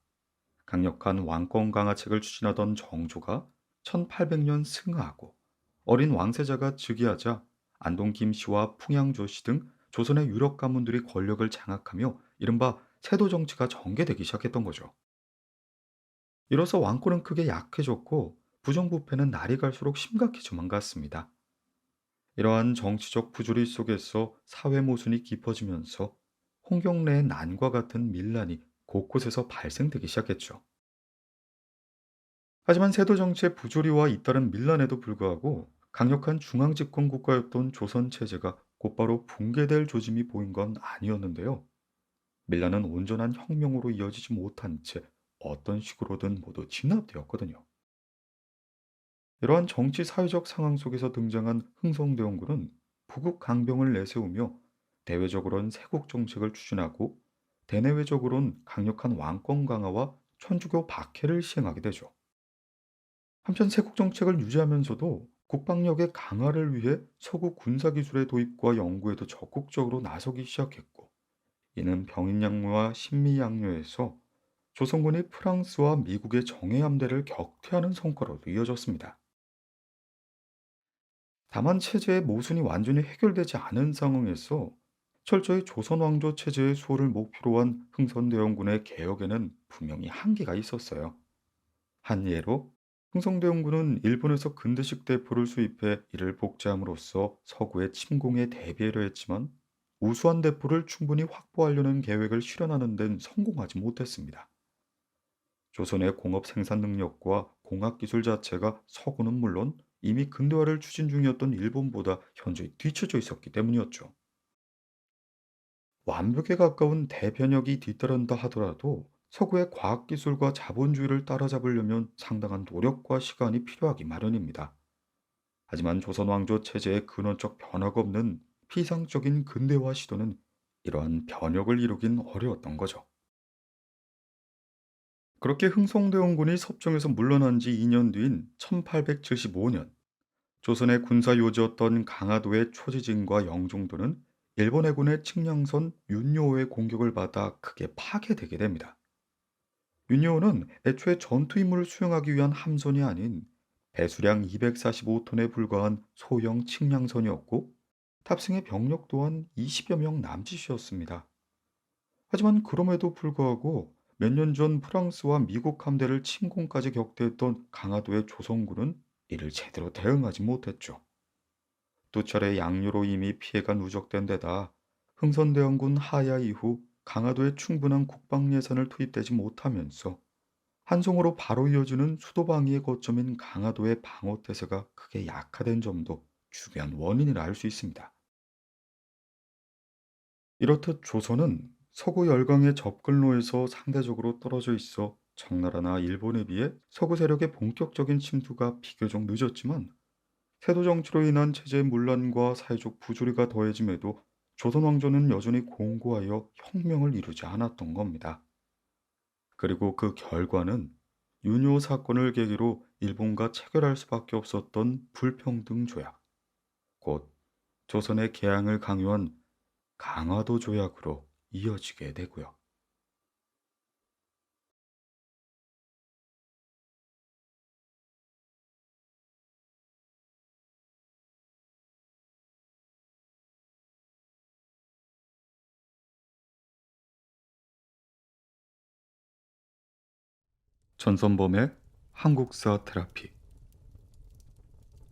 강력한 왕권 강화책을 추진하던 정조가 1800년 승하하고 어린 왕세자가 즉위하자 안동 김씨와 풍양조씨 등 조선의 유력 가문들이 권력을 장악하며 이른바 세도 정치가 전개되기 시작했던 거죠. 이로써 왕권은 크게 약해졌고 부정부패는 날이 갈수록 심각해져만 갔습니다. 이러한 정치적 부조리 속에서 사회 모순이 깊어지면서 홍경래의 난과 같은 밀란이 곳곳에서 발생되기 시작했죠. 하지만 세도 정치의 부조리와 잇따른 밀란에도 불구하고 강력한 중앙 집권 국가였던 조선 체제가 곧바로 붕괴될 조짐이 보인 건 아니었는데요. 밀란은 온전한 혁명으로 이어지지 못한 채 어떤 식으로든 모두 진압되었거든요. 이러한 정치 사회적 상황 속에서 등장한 흥성대원군은 부국 강병을 내세우며 대외적으로는 세국 정책을 추진하고 대내외적으로는 강력한 왕권 강화와 천주교 박해를 시행하게 되죠. 한편 세국 정책을 유지하면서도 국방력의 강화를 위해 서구 군사기술의 도입과 연구에도 적극적으로 나서기 시작했고, 이는 병인양요와 신미양요에서 조선군이 프랑스와 미국의 정예함대를 격퇴하는 성과로도 이어졌습니다. 다만 체제의 모순이 완전히 해결되지 않은 상황에서 철저히 조선 왕조 체제의 수호를 목표로 한 흥선대원군의 개혁에는 분명히 한계가 있었어요. 한 예로 흥성대원군은 일본에서 근대식 대포를 수입해 이를 복제함으로써 서구의 침공에 대비하려 했지만 우수한 대포를 충분히 확보하려는 계획을 실현하는 데는 성공하지 못했습니다. 조선의 공업 생산 능력과 공학 기술 자체가 서구는 물론 이미 근대화를 추진 중이었던 일본보다 현저히 뒤처져 있었기 때문이었죠. 완벽에 가까운 대변혁이 뒤따른다 하더라도 서구의 과학기술과 자본주의를 따라잡으려면 상당한 노력과 시간이 필요하기 마련입니다. 하지만 조선 왕조 체제의 근원적 변화가 없는 피상적인 근대화 시도는 이러한 변혁을 이루긴 어려웠던 거죠. 그렇게 흥성대원군이 섭정에서 물러난 지 2년 뒤인 1875년 조선의 군사 요지였던 강화도의 초지진과 영종도는 일본 해군의 측량선 윤요호의 공격을 받아 크게 파괴되게 됩니다. 윤요호는 애초에 전투 임무를 수행하기 위한 함선이 아닌 배수량 245톤에 불과한 소형 측량선이었고 탑승의 병력 또한 20여 명 남짓이었습니다. 하지만 그럼에도 불구하고 몇 년 전 프랑스와 미국 함대를 침공까지 격퇴했던 강화도의 조선군은 이를 제대로 대응하지 못했죠. 두 차례 양류로 이미 피해가 누적된 데다 흥선대원군 하야 이후 강화도에 충분한 국방 예산을 투입되지 못하면서 한송으로 바로 이어지는 수도 방위의 거점인 강화도의 방어태세가 크게 약화된 점도 중요한 원인이라 할 수 있습니다. 이렇듯 조선은 서구 열강의 접근로에서 상대적으로 떨어져 있어 청나라나 일본에 비해 서구 세력의 본격적인 침투가 비교적 늦었지만 세도 정치로 인한 체제 문란과 사회적 부조리가 더해짐에도 조선 왕조는 여전히 공고하여 혁명을 이루지 않았던 겁니다. 그리고 그 결과는 윤요 사건을 계기로 일본과 체결할 수밖에 없었던 불평등 조약, 곧 조선의 개항을 강요한 강화도 조약으로 이어지게 되고요. 전선범의 한국사 테라피,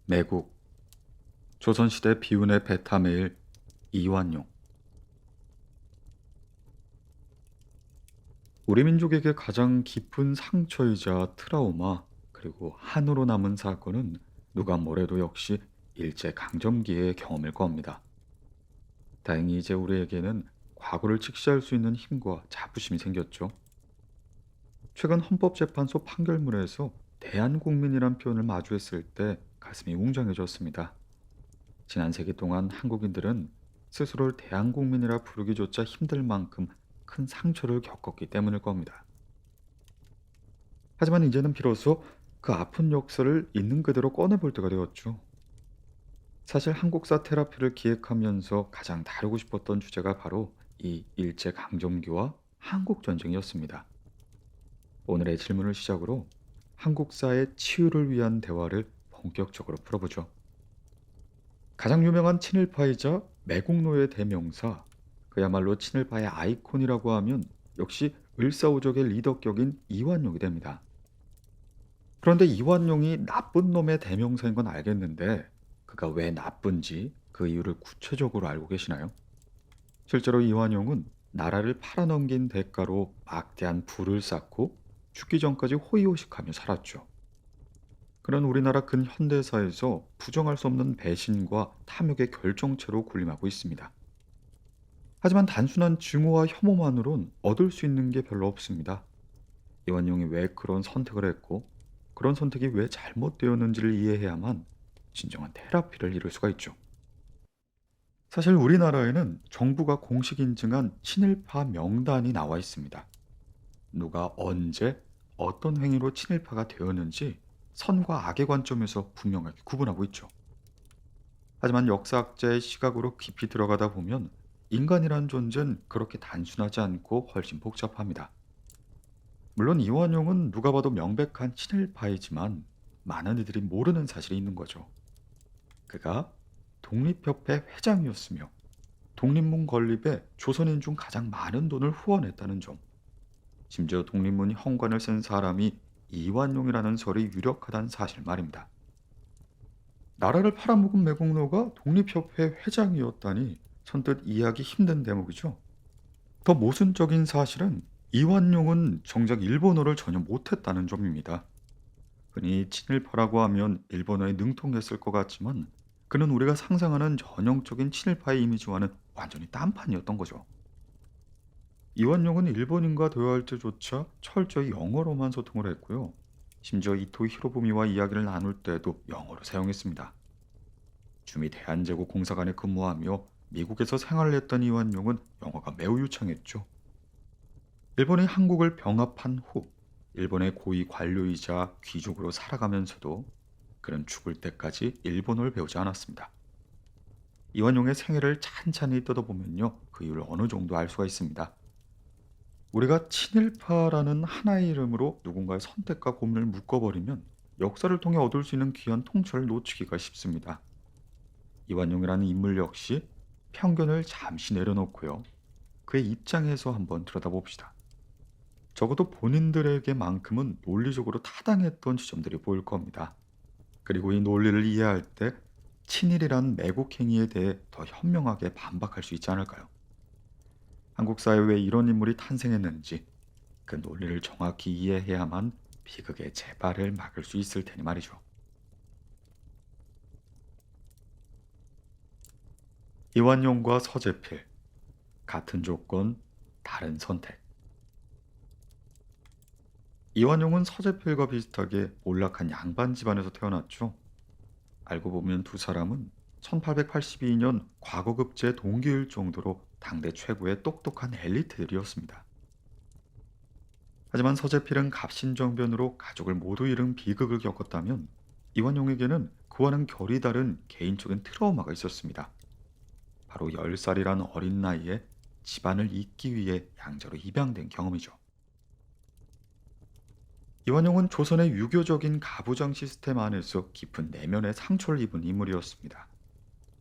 매국, 조선시대 비운의 베타메일, 이완용. 우리 민족에게 가장 깊은 상처이자 트라우마, 그리고 한으로 남은 사건은 누가 뭐래도 역시 일제강점기의 경험일 겁니다. 다행히 이제 우리에게는 과거를 직시할 수 있는 힘과 자부심이 생겼죠. 최근 헌법재판소 판결문에서 대한국민이란 표현을 마주했을 때 가슴이 웅장해졌습니다. 지난 세기 동안 한국인들은 스스로를 대한국민이라 부르기조차 힘들 만큼 큰 상처를 겪었기 때문일 겁니다. 하지만 이제는 비로소 그 아픈 역사를 있는 그대로 꺼내볼 때가 되었죠. 사실 한국사 테라피를 기획하면서 가장 다루고 싶었던 주제가 바로 이 일제강점기와 한국전쟁이었습니다. 오늘의 질문을 시작으로 한국사의 치유를 위한 대화를 본격적으로 풀어보죠. 가장 유명한 친일파이자 매국노의 대명사, 그야말로 친일파의 아이콘이라고 하면 역시 을사오적의 리더격인 이완용이 됩니다. 그런데 이완용이 나쁜 놈의 대명사인 건 알겠는데 그가 왜 나쁜지 그 이유를 구체적으로 알고 계시나요? 실제로 이완용은 나라를 팔아넘긴 대가로 막대한 부를 쌓고 죽기 전까지 호의호식하며 살았죠. 그런 우리나라 근현대사에서 부정할 수 없는 배신과 탐욕의 결정체로 군림하고 있습니다. 하지만 단순한 증오와 혐오만으론 얻을 수 있는 게 별로 없습니다. 이완용이 왜 그런 선택을 했고 그런 선택이 왜 잘못되었는지를 이해해야만 진정한 테라피를 이룰 수가 있죠. 사실 우리나라에는 정부가 공식 인증한 친일파 명단이 나와 있습니다. 누가 언제 어떤 행위로 친일파가 되었는지 선과 악의 관점에서 분명하게 구분하고 있죠. 하지만 역사학자의 시각으로 깊이 들어가다 보면 인간이란 존재는 그렇게 단순하지 않고 훨씬 복잡합니다. 물론 이완용은 누가 봐도 명백한 친일파이지만 많은 이들이 모르는 사실이 있는 거죠. 그가 독립협회 회장이었으며 독립문 건립에 조선인 중 가장 많은 돈을 후원했다는 점, 심지어 독립문 현관을 쓴 사람이 이완용이라는 설이 유력하다는 사실 말입니다. 나라를 팔아먹은 매국노가 독립협회 회장이었다니 선뜻 이해하기 힘든 대목이죠. 더 모순적인 사실은 이완용은 정작 일본어를 전혀 못했다는 점입니다. 흔히 친일파라고 하면 일본어에 능통했을 것 같지만 그는 우리가 상상하는 전형적인 친일파의 이미지와는 완전히 딴판이었던 거죠. 이완용은 일본인과 대화할 때조차 철저히 영어로만 소통을 했고요. 심지어 이토 히로부미와 이야기를 나눌 때도 영어로 사용했습니다. 주미 대한제국 공사관에 근무하며 미국에서 생활을 했던 이완용은 영어가 매우 유창했죠. 일본이 한국을 병합한 후 일본의 고위 관료이자 귀족으로 살아가면서도 그는 죽을 때까지 일본어를 배우지 않았습니다. 이완용의 생애를 찬찬히 뜯어보면요, 그 이유를 어느 정도 알 수가 있습니다. 우리가 친일파라는 하나의 이름으로 누군가의 선택과 고민을 묶어버리면 역사를 통해 얻을 수 있는 귀한 통찰을 놓치기가 쉽습니다. 이완용이라는 인물 역시 편견을 잠시 내려놓고요, 그의 입장에서 한번 들여다봅시다. 적어도 본인들에게만큼은 논리적으로 타당했던 지점들이 보일 겁니다. 그리고 이 논리를 이해할 때 친일이란 매국 행위에 대해 더 현명하게 반박할 수 있지 않을까요? 한국 사회에 왜 이런 인물이 탄생했는지 그 논리를 정확히 이해해야만 비극의 재발을 막을 수 있을 테니 말이죠. 이완용과 서재필, 같은 조건, 다른 선택. 이완용은 서재필과 비슷하게 몰락한 양반 집안에서 태어났죠. 알고 보면 두 사람은 1882년 과거급제 동기일 정도로 당대 최고의 똑똑한 엘리트들이었습니다. 하지만 서재필은 갑신정변으로 가족을 모두 잃은 비극을 겪었다면 이완용에게는 그와는 결이 다른 개인적인 트라우마가 있었습니다. 바로 10살이란 어린 나이에 집안을 잇기 위해 양자로 입양된 경험이죠. 이완용은 조선의 유교적인 가부장 시스템 안에서 깊은 내면의 상처를 입은 인물이었습니다.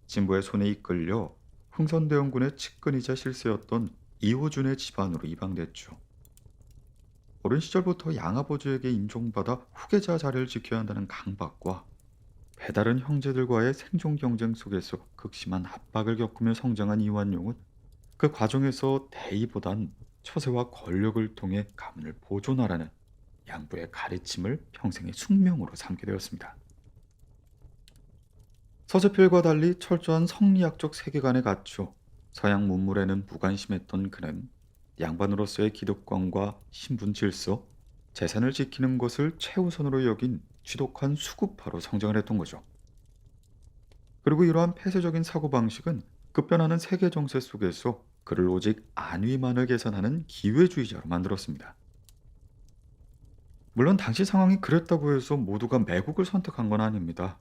진부의 손에 이끌려 흥선대원군의 측근이자 실세였던 이호준의 집안으로 입양됐죠. 어린 시절부터 양아버지에게 인종받아 후계자 자리를 지켜야 한다는 강박과 배다른 형제들과의 생존 경쟁 속에서 극심한 압박을 겪으며 성장한 이완용은 그 과정에서 대의보단 처세와 권력을 통해 가문을 보존하라는 양부의 가르침을 평생의 숙명으로 삼게 되었습니다. 서재필과 달리 철저한 성리학적 세계관에 갇혀 서양 문물에는 무관심했던 그는 양반으로서의 기득권과 신분 질서, 재산을 지키는 것을 최우선으로 여긴 지독한 수구파로 성장을 했던 거죠. 그리고 이러한 폐쇄적인 사고방식은 급변하는 세계 정세 속에서 그를 오직 안위만을 계산하는 기회주의자로 만들었습니다. 물론 당시 상황이 그랬다고 해서 모두가 매국을 선택한 건 아닙니다.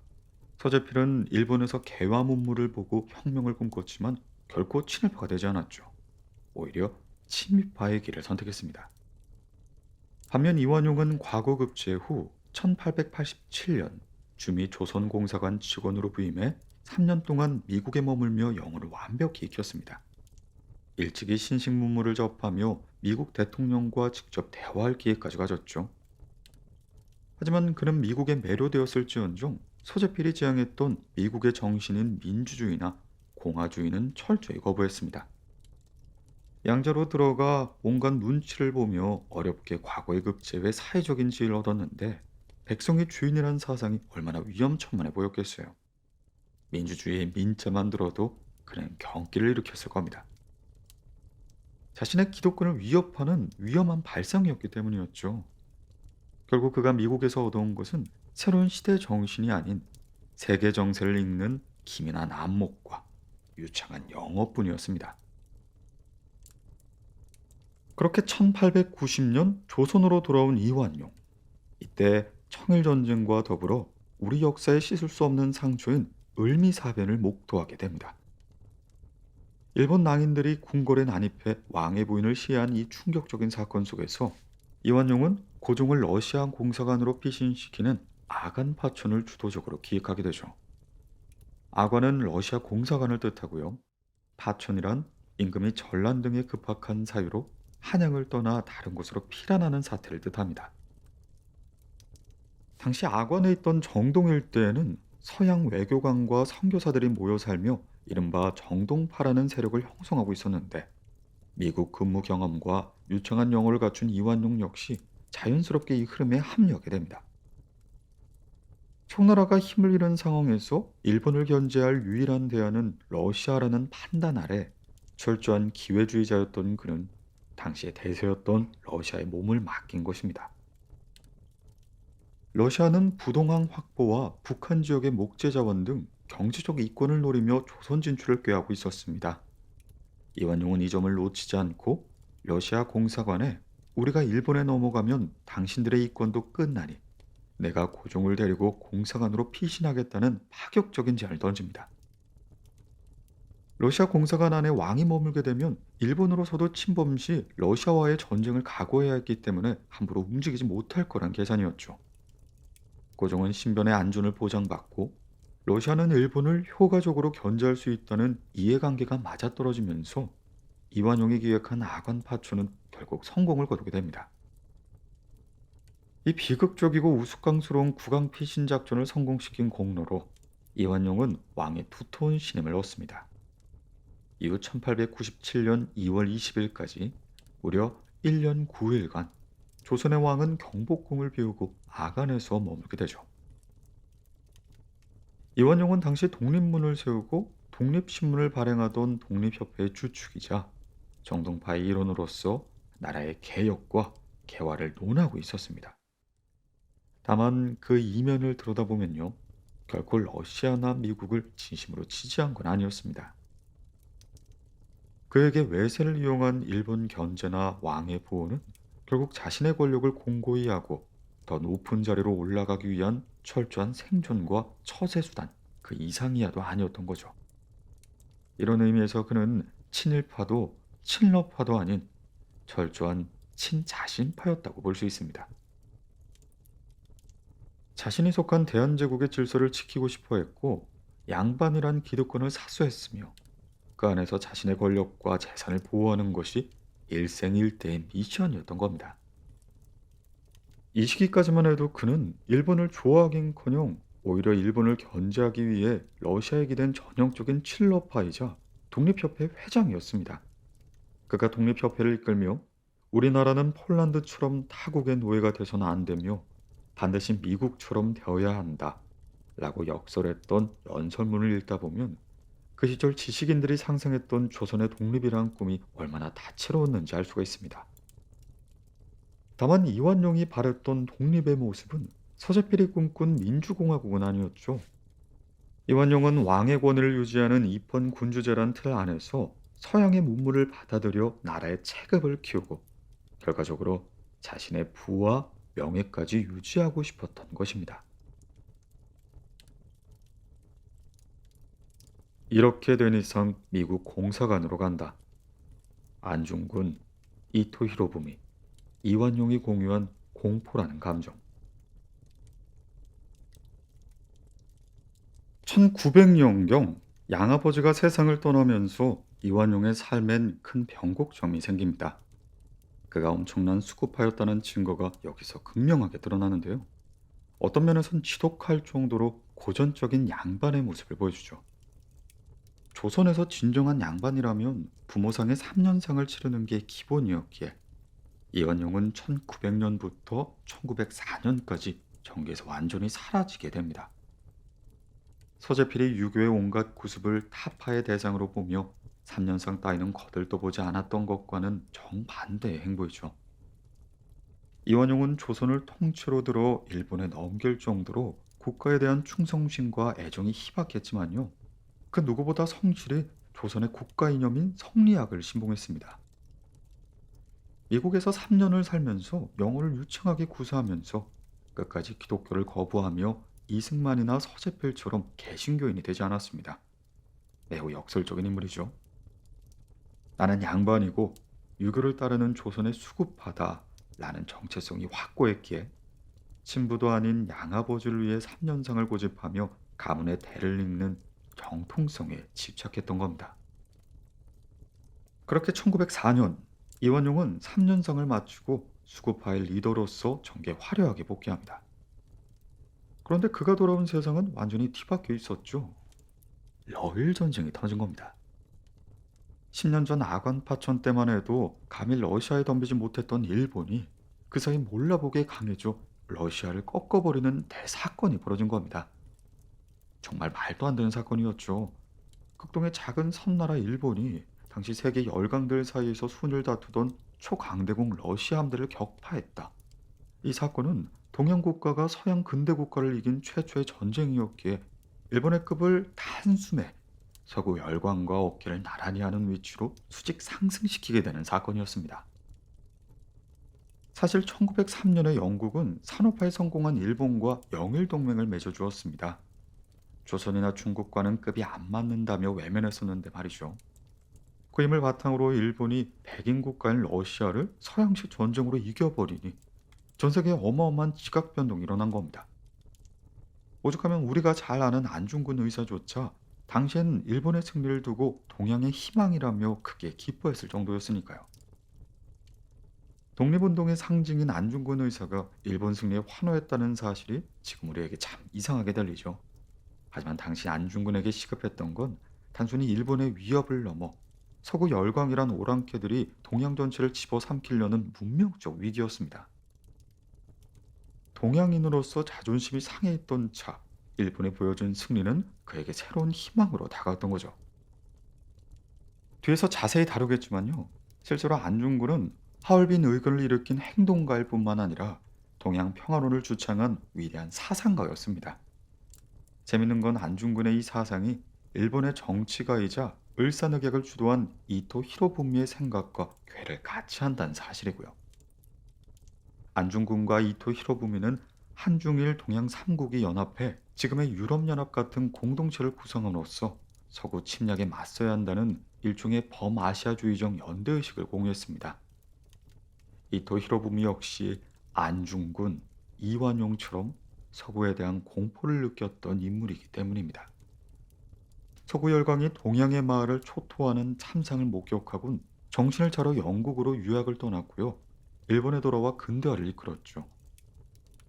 서재필은 일본에서 개화 문물을 보고 혁명을 꿈꿨지만 결코 친일파가 되지 않았죠. 오히려 친미파의 길을 선택했습니다. 반면 이완용은 과거 급제 후 1887년 주미 조선공사관 직원으로 부임해 3년 동안 미국에 머물며 영어를 완벽히 익혔습니다. 일찍이 신식 문물을 접하며 미국 대통령과 직접 대화할 기회까지 가졌죠. 하지만 그는 미국에 매료되었을지언정 서재필이 지향했던 미국의 정신인 민주주의나 공화주의는 철저히 거부했습니다. 양자로 들어가 온갖 눈치를 보며 어렵게 과거의 급제에 사회적인 지위를 얻었는데 백성의 주인이란 사상이 얼마나 위험천만해 보였겠어요. 민주주의의 민자만 들어도 그는 경기를 일으켰을 겁니다. 자신의 기득권을 위협하는 위험한 발상이었기 때문이었죠. 결국 그가 미국에서 얻어온 것은 새로운 시대 정신이 아닌 세계 정세를 읽는 기민한 안목과 유창한 영어뿐이었습니다. 그렇게 1890년 조선으로 돌아온 이완용. 이때 청일전쟁과 더불어 우리 역사에 씻을 수 없는 상처인 을미사변을 목도하게 됩니다. 일본 낭인들이 궁궐에 난입해 왕의 부인을 시해한 이 충격적인 사건 속에서 이완용은 고종을 러시아 공사관으로 피신시키는 아간 파촌을 주도적으로 기획하게 되죠. 아관은 러시아 공사관을 뜻하고요. 파촌이란 임금이 전란 등의 급박한 사유로 한양을 떠나 다른 곳으로 피란하는 사태를 뜻합니다. 당시 아관에 있던 정동 일대에는 서양 외교관과 선교사들이 모여 살며 이른바 정동파라는 세력을 형성하고 있었는데 미국 근무 경험과 유창한 영어를 갖춘 이완용 역시 자연스럽게 이 흐름에 합류하게 됩니다. 청나라가 힘을 잃은 상황에서 일본을 견제할 유일한 대안은 러시아라는 판단 아래 철저한 기회주의자였던 그는 당시의 대세였던 러시아에 몸을 맡긴 것입니다. 러시아는 부동항 확보와 북한 지역의 목재 자원 등 경제적 이권을 노리며 조선 진출을 꾀하고 있었습니다. 이완용은 이 점을 놓치지 않고 러시아 공사관에 우리가 일본에 넘어가면 당신들의 이권도 끝나니 내가 고종을 데리고 공사관으로 피신하겠다는 파격적인 제안을 던집니다. 러시아 공사관 안에 왕이 머물게 되면 일본으로서도 침범 시 러시아와의 전쟁을 각오해야 했기 때문에 함부로 움직이지 못할 거란 계산이었죠. 고종은 신변의 안전을 보장받고 러시아는 일본을 효과적으로 견제할 수 있다는 이해관계가 맞아떨어지면서 이완용이 기획한 아관 파초는 결국 성공을 거두게 됩니다. 이 비극적이고 우스꽝스러운 국왕 피신 작전을 성공시킨 공로로 이완용은 왕의 두터운 신임을 얻습니다. 이후 1897년 2월 20일까지 무려 1년 9일간 조선의 왕은 경복궁을 비우고 아간에서 머물게 되죠. 이완용은 당시 독립문을 세우고 독립신문을 발행하던 독립협회의 주축이자 정동파의 일원으로서 나라의 개혁과 개화를 논하고 있었습니다. 다만 그 이면을 들여다보면요, 결코 러시아나 미국을 진심으로 지지한 건 아니었습니다. 그에게 외세를 이용한 일본 견제나 왕의 보호는 결국 자신의 권력을 공고히 하고 더 높은 자리로 올라가기 위한 철저한 생존과 처세수단, 그 이상이야도 아니었던 거죠. 이런 의미에서 그는 친일파도 친러파도 아닌 철저한 친자신파였다고 볼 수 있습니다. 자신이 속한 대한제국의 질서를 지키고 싶어 했고 양반이란 기득권을 사수했으며 그 안에서 자신의 권력과 재산을 보호하는 것이 일생일대의 미션이었던 겁니다. 이 시기까지만 해도 그는 일본을 좋아하긴커녕 오히려 일본을 견제하기 위해 러시아에 기댄 전형적인 칠러파이자 독립협회 회장이었습니다. 그가 독립협회를 이끌며 우리나라는 폴란드처럼 타국의 노예가 돼서는 안 되며 반드시 미국처럼 되어야 한다 라고 역설했던 연설문을 읽다 보면 그 시절 지식인들이 상상했던 조선의 독립이란 꿈이 얼마나 다채로웠는지 알 수가 있습니다. 다만 이완용이 바랬던 독립의 모습은 서재필이 꿈꾼 민주공화국은 아니었죠. 이완용은 왕의 권위를 유지하는 입헌 군주제란 틀 안에서 서양의 문물을 받아들여 나라의 체급을 키우고 결과적으로 자신의 부와 명예까지 유지하고 싶었던 것입니다. 이렇게 된 이상 미국 공사관으로 간다. 안중근, 이토 히로부미, 이완용이 공유한 공포라는 감정. 1900년경 양아버지가 세상을 떠나면서 이완용의 삶엔 큰 변곡점이 생깁니다. 그가 엄청난 수구파였다는 증거가 여기서 극명하게 드러나는데요. 어떤 면에선 지독할 정도로 고전적인 양반의 모습을 보여주죠. 조선에서 진정한 양반이라면 부모상의 3년상을 치르는 게 기본이었기에 이완용은 1900년부터 1904년까지 정계에서 완전히 사라지게 됩니다. 서재필이 유교의 온갖 구습을 타파의 대상으로 보며 3년상 따위는 거들떠 보지 않았던 것과는 정반대의 행보이죠. 이완용은 조선을 통째로 들어 일본에 넘길 정도로 국가에 대한 충성심과 애정이 희박했지만요. 그 누구보다 성실히 조선의 국가 이념인 성리학을 신봉했습니다. 미국에서 3년을 살면서 영어를 유창하게 구사하면서 끝까지 기독교를 거부하며 이승만이나 서재필처럼 개신교인이 되지 않았습니다. 매우 역설적인 인물이죠. 나는 양반이고 유교를 따르는 조선의 수구파다 라는 정체성이 확고했기에 친부도 아닌 양아버지를 위해 3년상을 고집하며 가문의 대를 잇는 정통성에 집착했던 겁니다. 그렇게 1904년 이완용은 3년상을 마치고 수구파의 리더로서 정계에 화려하게 복귀합니다. 그런데 그가 돌아온 세상은 완전히 뒤바뀌어 있었죠. 러일 전쟁이 터진 겁니다. 10년 전 아관 파천 때만 해도 감히 러시아에 덤비지 못했던 일본이 그 사이 몰라보게 강해져 러시아를 꺾어버리는 대사건이 벌어진 겁니다. 정말 말도 안 되는 사건이었죠. 극동의 작은 섬나라 일본이 당시 세계 열강들 사이에서 순을 다투던 초강대국 러시아 함대를 격파했다. 이 사건은 동양 국가가 서양 근대 국가를 이긴 최초의 전쟁이었기에 일본의 급을 단숨에 서구 열강과 어깨를 나란히 하는 위치로 수직 상승시키게 되는 사건이었습니다. 사실 1903년에 영국은 산업화에 성공한 일본과 영일 동맹을 맺어주었습니다. 조선이나 중국과는 급이 안 맞는다며 외면했었는데 말이죠. 그 힘을 바탕으로 일본이 백인 국가인 러시아를 서양식 전쟁으로 이겨버리니 전 세계에 어마어마한 지각 변동이 일어난 겁니다. 오죽하면 우리가 잘 아는 안중근 의사조차 당시엔 일본의 승리를 두고 동양의 희망이라며 크게 기뻐했을 정도였으니까요. 독립운동의 상징인 안중근 의사가 일본 승리에 환호했다는 사실이 지금 우리에게 참 이상하게 들리죠. 하지만 당시 안중근에게 시급했던 건 단순히 일본의 위협을 넘어 서구 열강이란 오랑캐들이 동양 전체를 집어삼키려는 문명적 위기였습니다. 동양인으로서 자존심이 상해 있던 차, 일본이 보여준 승리는 그에게 새로운 희망으로 다가왔던 거죠. 뒤에서 자세히 다루겠지만요. 실제로 안중근은 하얼빈 의근을 일으킨 행동가일 뿐만 아니라 동양 평화론을 주창한 위대한 사상가였습니다. 재밌는 건 안중근의 이 사상이 일본의 정치가이자 을사늑약을 주도한 이토 히로부미의 생각과 궤를 같이 한다는 사실이고요. 안중근과 이토 히로부미는 한중일 동양 3국이 연합해 지금의 유럽연합 같은 공동체를 구성함으로써 서구 침략에 맞서야 한다는 일종의 범아시아주의적 연대의식을 공유했습니다. 이토 히로부미 역시 안중근, 이완용처럼 서구에 대한 공포를 느꼈던 인물이기 때문입니다. 서구 열강이 동양의 마을을 초토화하는 참상을 목격하곤 정신을 차려 영국으로 유학을 떠났고요. 일본에 돌아와 근대화를 이끌었죠.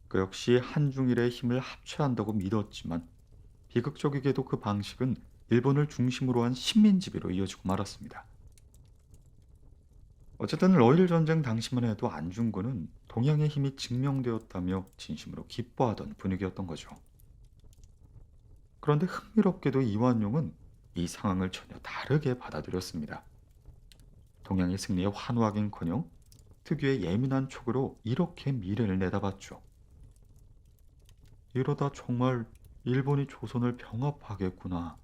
그 역시 한중일의 힘을 합쳐야 한다고 믿었지만 비극적이게도 그 방식은 일본을 중심으로 한 식민지배로 이어지고 말았습니다. 어쨌든 러일 전쟁 당시만 해도 안중근은 동양의 힘이 증명되었다며 진심으로 기뻐하던 분위기였던 거죠. 그런데 흥미롭게도 이완용은 이 상황을 전혀 다르게 받아들였습니다. 동양의 승리에 환호하긴커녕 특유의 예민한 촉으로 이렇게 미래를 내다봤죠. 이러다 정말 일본이 조선을 병합하겠구나.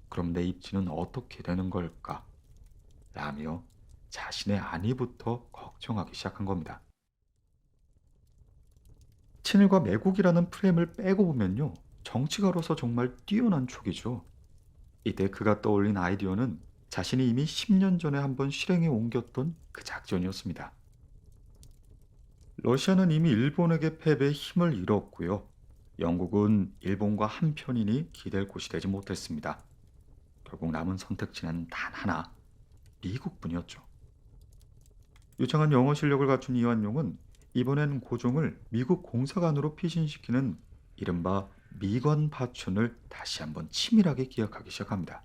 그럼 내 입지는 어떻게 되는 걸까? 라며 자신의 안위부터 걱정하기 시작한 겁니다. 친일과 매국이라는 프레임을 빼고 보면요. 정치가로서 정말 뛰어난 촉이죠. 이때 그가 떠올린 아이디어는 자신이 이미 10년 전에 한번 실행에 옮겼던 그 작전이었습니다. 러시아는 이미 일본에게 패배해 힘을 잃었고요. 영국은 일본과 한편이니 기댈 곳이 되지 못했습니다. 결국 남은 선택지는 단 하나, 미국뿐이었죠. 유창한 영어 실력을 갖춘 이완용은 이번엔 고종을 미국 공사관으로 피신시키는 이른바 미관 파촌을 다시 한번 치밀하게 기획하기 시작합니다.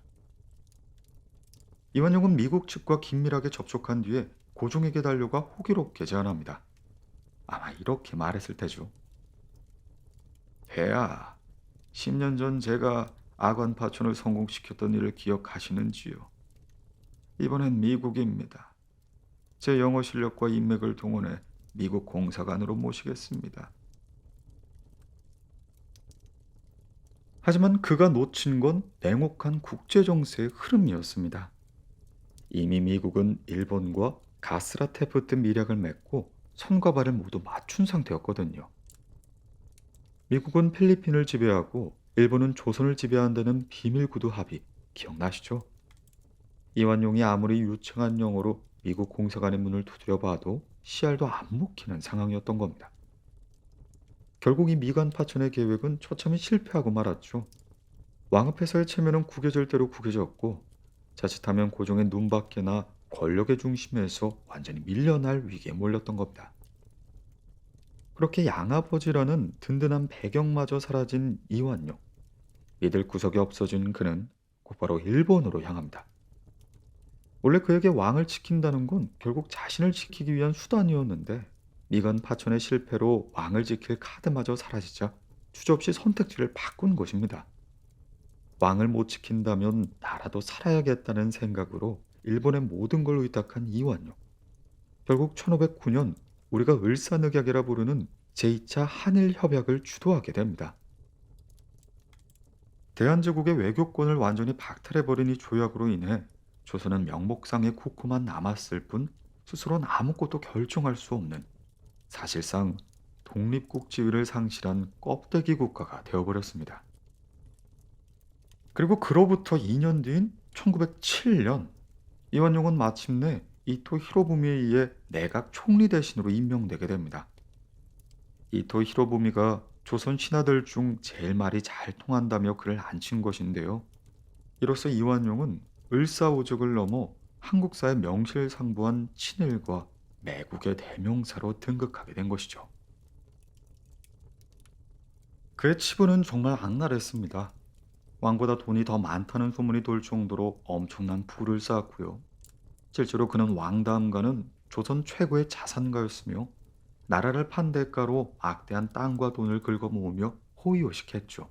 이완용은 미국 측과 긴밀하게 접촉한 뒤에 고종에게 달려가 호기롭게 제안합니다. 아마 이렇게 말했을 테죠. 폐하, 10년 전 제가 아관 파촌을 성공시켰던 일을 기억하시는지요? 이번엔 미국입니다. 제 영어 실력과 인맥을 동원해 미국 공사관으로 모시겠습니다. 하지만 그가 놓친 건 냉혹한 국제정세의 흐름이었습니다. 이미 미국은 일본과 가스라테프트 밀약을 맺고 손과 발을 모두 맞춘 상태였거든요. 미국은 필리핀을 지배하고 일본은 조선을 지배한다는 비밀 구두 합의 기억나시죠? 이완용이 아무리 유창한 영어로 미국 공사관의 문을 두드려 봐도 씨알도 안 먹히는 상황이었던 겁니다. 결국 이 미관 파천의 계획은 처참히 실패하고 말았죠. 왕 앞에서의 체면은 구겨질 대로 구겨졌고 자칫하면 고종의 눈밖에나 권력의 중심에서 완전히 밀려날 위기에 몰렸던 겁니다. 그렇게 양아버지라는 든든한 배경마저 사라진 이완용. 믿을 구석이 없어진 그는 곧바로 일본으로 향합니다. 원래 그에게 왕을 지킨다는 건 결국 자신을 지키기 위한 수단이었는데 미간 파천의 실패로 왕을 지킬 카드마저 사라지자 주저없이 선택지를 바꾼 것입니다. 왕을 못 지킨다면 나라도 살아야겠다는 생각으로 일본의 모든 걸 의탁한 이완용. 결국 1509년 우리가 을사늑약이라 부르는 제2차 한일협약을 주도하게 됩니다. 대한제국의 외교권을 완전히 박탈해버린 이 조약으로 인해 조선은 명목상의 국호만 남았을 뿐 스스로는 아무것도 결정할 수 없는 사실상 독립국 지위를 상실한 껍데기 국가가 되어버렸습니다. 그리고 그로부터 2년 뒤인 1907년, 이완용은 마침내 이토 히로부미에 의해 내각 총리 대신으로 임명되게 됩니다. 이토 히로부미가 조선 신하들 중 제일 말이 잘 통한다며 그를 앉힌 것인데요. 이로써 이완용은 을사오적을 넘어 한국사에 명실상부한 친일과 매국의 대명사로 등극하게 된 것이죠. 그의 치부는 정말 악랄했습니다. 왕보다 돈이 더 많다는 소문이 돌 정도로 엄청난 부를 쌓았고요. 실제로 그는 왕다음가는 조선 최고의 자산가였으며 나라를 판 대가로 악대한 땅과 돈을 긁어모으며 호의호식했죠.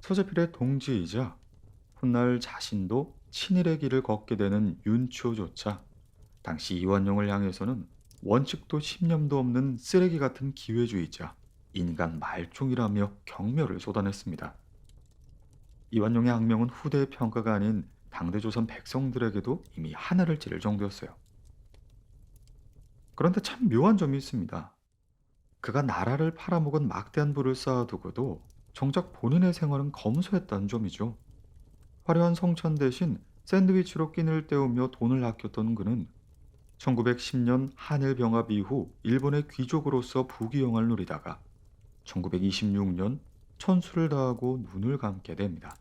서재필의 동지이자 훗날 자신도 친일의 길을 걷게 되는 윤치호조차 당시 이완용을 향해서는 원칙도 신념도 없는 쓰레기 같은 기회주의자, 인간 말종이라며 경멸을 쏟아냈습니다. 이완용의 악명은 후대의 평가가 아닌 당대 조선 백성들에게도 이미 하늘을 찌를 정도였어요. 그런데 참 묘한 점이 있습니다. 그가 나라를 팔아먹은 막대한 부를 쌓아두고도 정작 본인의 생활은 검소했다는 점이죠. 화려한 성찬 대신 샌드위치로 끼니를 때우며 돈을 아꼈던 그는 1910년 한일 병합 이후 일본의 귀족으로서 부귀영화를 누리다가 1926년 천수를 다하고 눈을 감게 됩니다.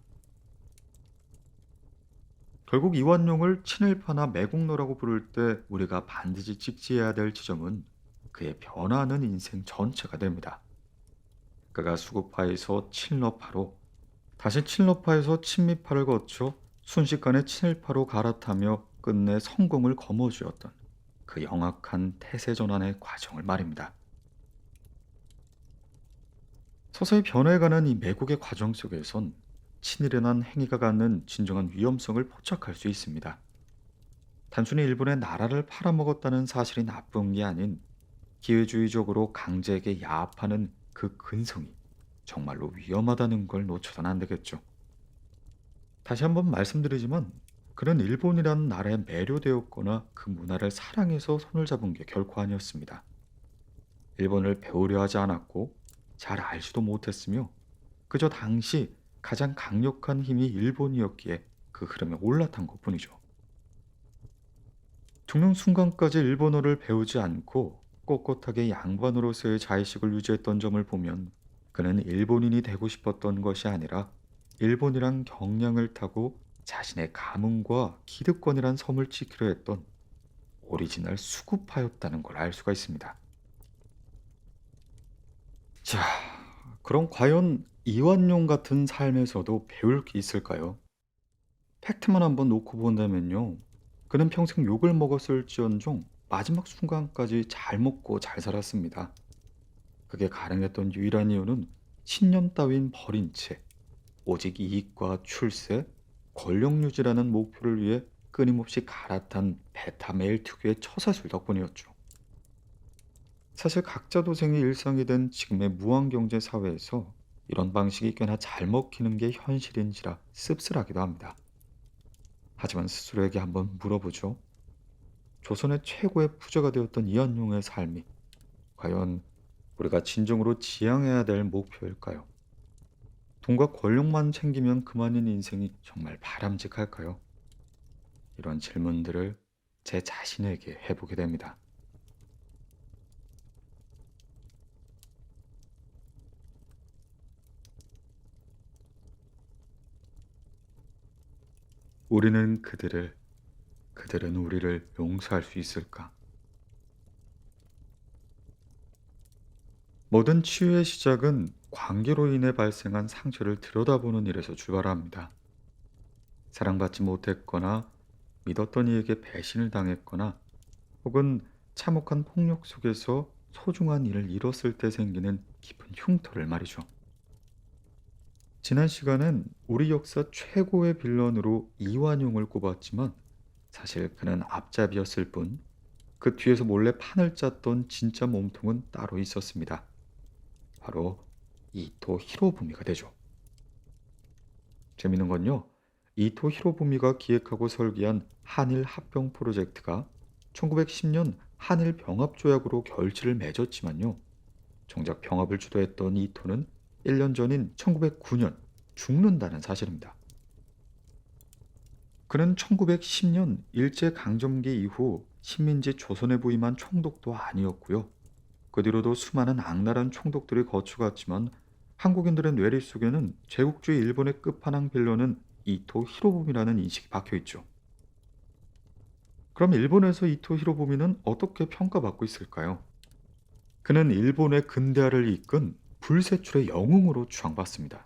결국 이완용을 친일파나 매국노라고 부를 때 우리가 반드시 직시해야 될 지점은 그의 변화하는 인생 전체가 됩니다. 그가 수구파에서 친러파로, 다시 친러파에서 친미파를 거쳐 순식간에 친일파로 갈아타며 끝내 성공을 거머쥐었던 그 영악한 태세전환의 과정을 말입니다. 서서히 변해가는 이 매국의 과정 속에선 친일연한 행위가 갖는 진정한 위험성을 포착할 수 있습니다. 단순히 일본의 나라를 팔아먹었다는 사실이 나쁜 게 아닌 기회주의적으로 강제에게 야합하는 그 근성이 정말로 위험하다는 걸 놓쳐서는 안 되겠죠. 다시 한번 말씀드리지만 그는 일본이라는 나라에 매료되었거나 그 문화를 사랑해서 손을 잡은 게 결코 아니었습니다. 일본을 배우려 하지 않았고 잘 알지도 못했으며 그저 당시 가장 강력한 힘이 일본이었기에 그 흐름에 올라탄 것뿐이죠. 죽는 순간까지 일본어를 배우지 않고 꼿꼿하게 양반으로서의 자의식을 유지했던 점을 보면 그는 일본인이 되고 싶었던 것이 아니라 일본이란 경량을 타고 자신의 가문과 기득권이란 섬을 지키려 했던 오리지널 수구파였다는 걸 알 수가 있습니다. 자, 그럼 과연 이완용 같은 삶에서도 배울 게 있을까요? 팩트만 한번 놓고 본다면요. 그는 평생 욕을 먹었을지언정 마지막 순간까지 잘 먹고 잘 살았습니다. 그게 가능했던 유일한 이유는 신념 따윈 버린 채 오직 이익과 출세, 권력 유지라는 목표를 위해 끊임없이 갈아탄 베타메일 특유의 처사술 덕분이었죠. 사실 각자 도생이 일상이 된 지금의 무한경제 사회에서 이런 방식이 꽤나 잘 먹히는 게 현실인지라 씁쓸하기도 합니다. 하지만 스스로에게 한번 물어보죠. 조선의 최고의 부자가 되었던 이한용의 삶이 과연 우리가 진정으로 지향해야 될 목표일까요? 돈과 권력만 챙기면 그만인 인생이 정말 바람직할까요? 이런 질문들을 제 자신에게 해보게 됩니다. 우리는 그들을, 그들은 우리를 용서할 수 있을까? 모든 치유의 시작은 관계로 인해 발생한 상처를 들여다보는 일에서 출발합니다. 사랑받지 못했거나 믿었던 이에게 배신을 당했거나 혹은 참혹한 폭력 속에서 소중한 일을 잃었을 때 생기는 깊은 흉터를 말이죠. 지난 시간엔 우리 역사 최고의 빌런으로 이완용을 꼽았지만 사실 그는 앞잡이였을 뿐 그 뒤에서 몰래 판을 짰던 진짜 몸통은 따로 있었습니다. 바로 이토 히로부미가 되죠. 재밌는 건요. 이토 히로부미가 기획하고 설계한 한일 합병 프로젝트가 1910년 한일 병합 조약으로 결실을 맺었지만요. 정작 병합을 주도했던 이토는 1년 전인 1909년 죽는다는 사실입니다. 그는 1910년 일제강점기 이후 식민지 조선에 부임한 총독도 아니었고요. 그 뒤로도 수많은 악랄한 총독들이 거쳐갔지만 한국인들의 뇌리 속에는 제국주의 일본의 끝판왕 빌런은 이토 히로부미라는 인식이 박혀 있죠. 그럼 일본에서 이토 히로부미는 어떻게 평가받고 있을까요? 그는 일본의 근대화를 이끈 불세출의 영웅으로 추앙받습니다.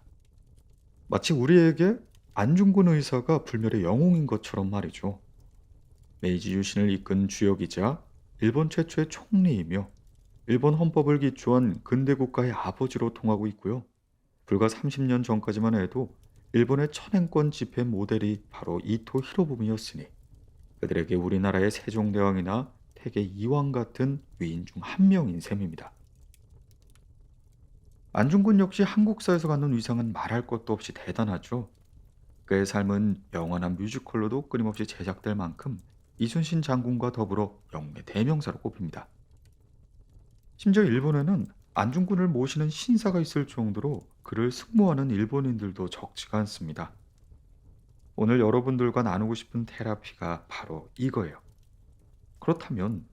마치 우리에게 안중근 의사가 불멸의 영웅인 것처럼 말이죠. 메이지 유신을 이끈 주역이자 일본 최초의 총리이며 일본 헌법을 기초한 근대 국가의 아버지로 통하고 있고요. 불과 30년 전까지만 해도 일본의 천행권 집회 모델이 바로 이토 히로부미였으니 그들에게 우리나라의 세종대왕이나 태계 이왕 같은 위인 중 한 명인 셈입니다. 안중근 역시 한국사에서 갖는 위상은 말할 것도 없이 대단하죠. 그의 삶은 영화나 뮤지컬로도 끊임없이 제작될 만큼 이순신 장군과 더불어 영웅의 대명사로 꼽힙니다. 심지어 일본에는 안중근을 모시는 신사가 있을 정도로 그를 승모하는 일본인들도 적지가 않습니다. 오늘 여러분들과 나누고 싶은 테라피가 바로 이거예요. 그렇다면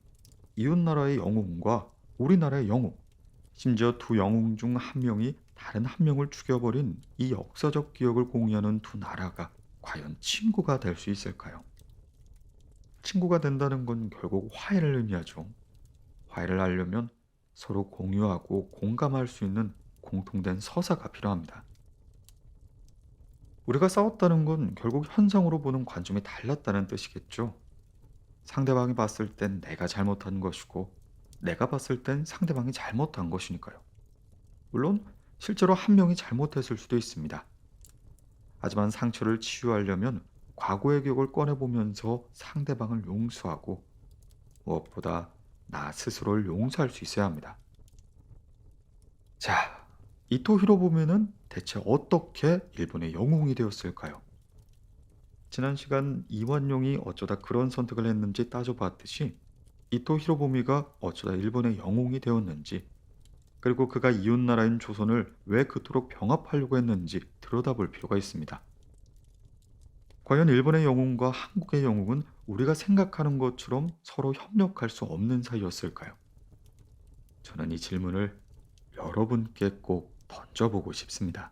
이웃나라의 영웅과 우리나라의 영웅, 심지어 두 영웅 중 한 명이 다른 한 명을 죽여버린 이 역사적 기억을 공유하는 두 나라가 과연 친구가 될 수 있을까요? 친구가 된다는 건 결국 화해를 의미하죠. 화해를 하려면 서로 공유하고 공감할 수 있는 공통된 서사가 필요합니다. 우리가 싸웠다는 건 결국 현상으로 보는 관점이 달랐다는 뜻이겠죠. 상대방이 봤을 땐 내가 잘못한 것이고 내가 봤을 땐 상대방이 잘못한 것이니까요. 물론 실제로 한 명이 잘못했을 수도 있습니다. 하지만 상처를 치유하려면 과거의 기억을 꺼내보면서 상대방을 용서하고 무엇보다 나 스스로를 용서할 수 있어야 합니다. 자, 이토 히로부미는 대체 어떻게 일본의 영웅이 되었을까요? 지난 시간 이완용이 어쩌다 그런 선택을 했는지 따져봤듯이 이토 히로부미가 어쩌다 일본의 영웅이 되었는지 그리고 그가 이웃나라인 조선을 왜 그토록 병합하려고 했는지 들여다볼 필요가 있습니다. 과연 일본의 영웅과 한국의 영웅은 우리가 생각하는 것처럼 서로 협력할 수 없는 사이였을까요? 저는 이 질문을 여러분께 꼭 던져보고 싶습니다.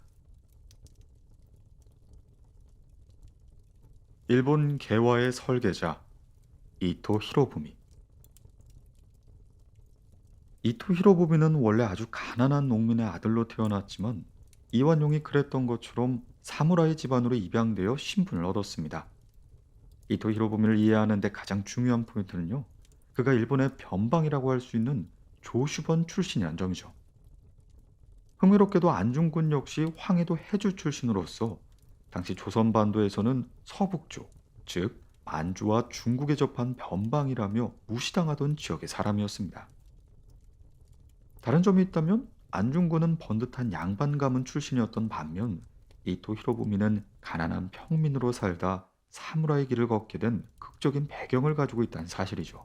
일본 개화의 설계자 이토 히로부미. 이토 히로부미는 원래 아주 가난한 농민의 아들로 태어났지만 이완용이 그랬던 것처럼 사무라이 집안으로 입양되어 신분을 얻었습니다. 이토 히로부미를 이해하는 데 가장 중요한 포인트는요. 그가 일본의 변방이라고 할 수 있는 조슈번 출신이란 점이죠. 흥미롭게도 안중근 역시 황해도 해주 출신으로서 당시 조선반도에서는 서북쪽, 즉 만주와 중국에 접한 변방이라며 무시당하던 지역의 사람이었습니다. 다른 점이 있다면 안중근은 번듯한 양반 가문 출신이었던 반면 이토 히로부미는 가난한 평민으로 살다 사무라이 길을 걷게 된 극적인 배경을 가지고 있다는 사실이죠.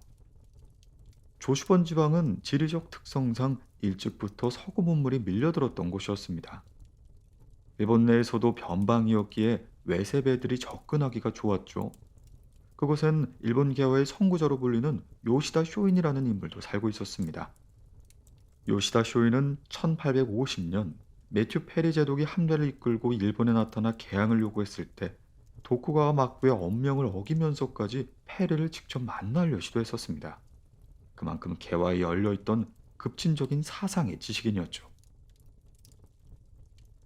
조슈번 지방은 지리적 특성상 일찍부터 서구 문물이 밀려들었던 곳이었습니다. 일본 내에서도 변방이었기에 외세배들이 접근하기가 좋았죠. 그곳엔 일본 개화의 선구자로 불리는 요시다 쇼인이라는 인물도 살고 있었습니다. 요시다 쇼인은 1850년 매튜 페리 제독이 함대를 이끌고 일본에 나타나 개항을 요구했을 때 도쿠가와 막부의 엄명을 어기면서까지 페리를 직접 만나려 시도했었습니다. 그만큼 개화에 열려있던 급진적인 사상의 지식인이었죠.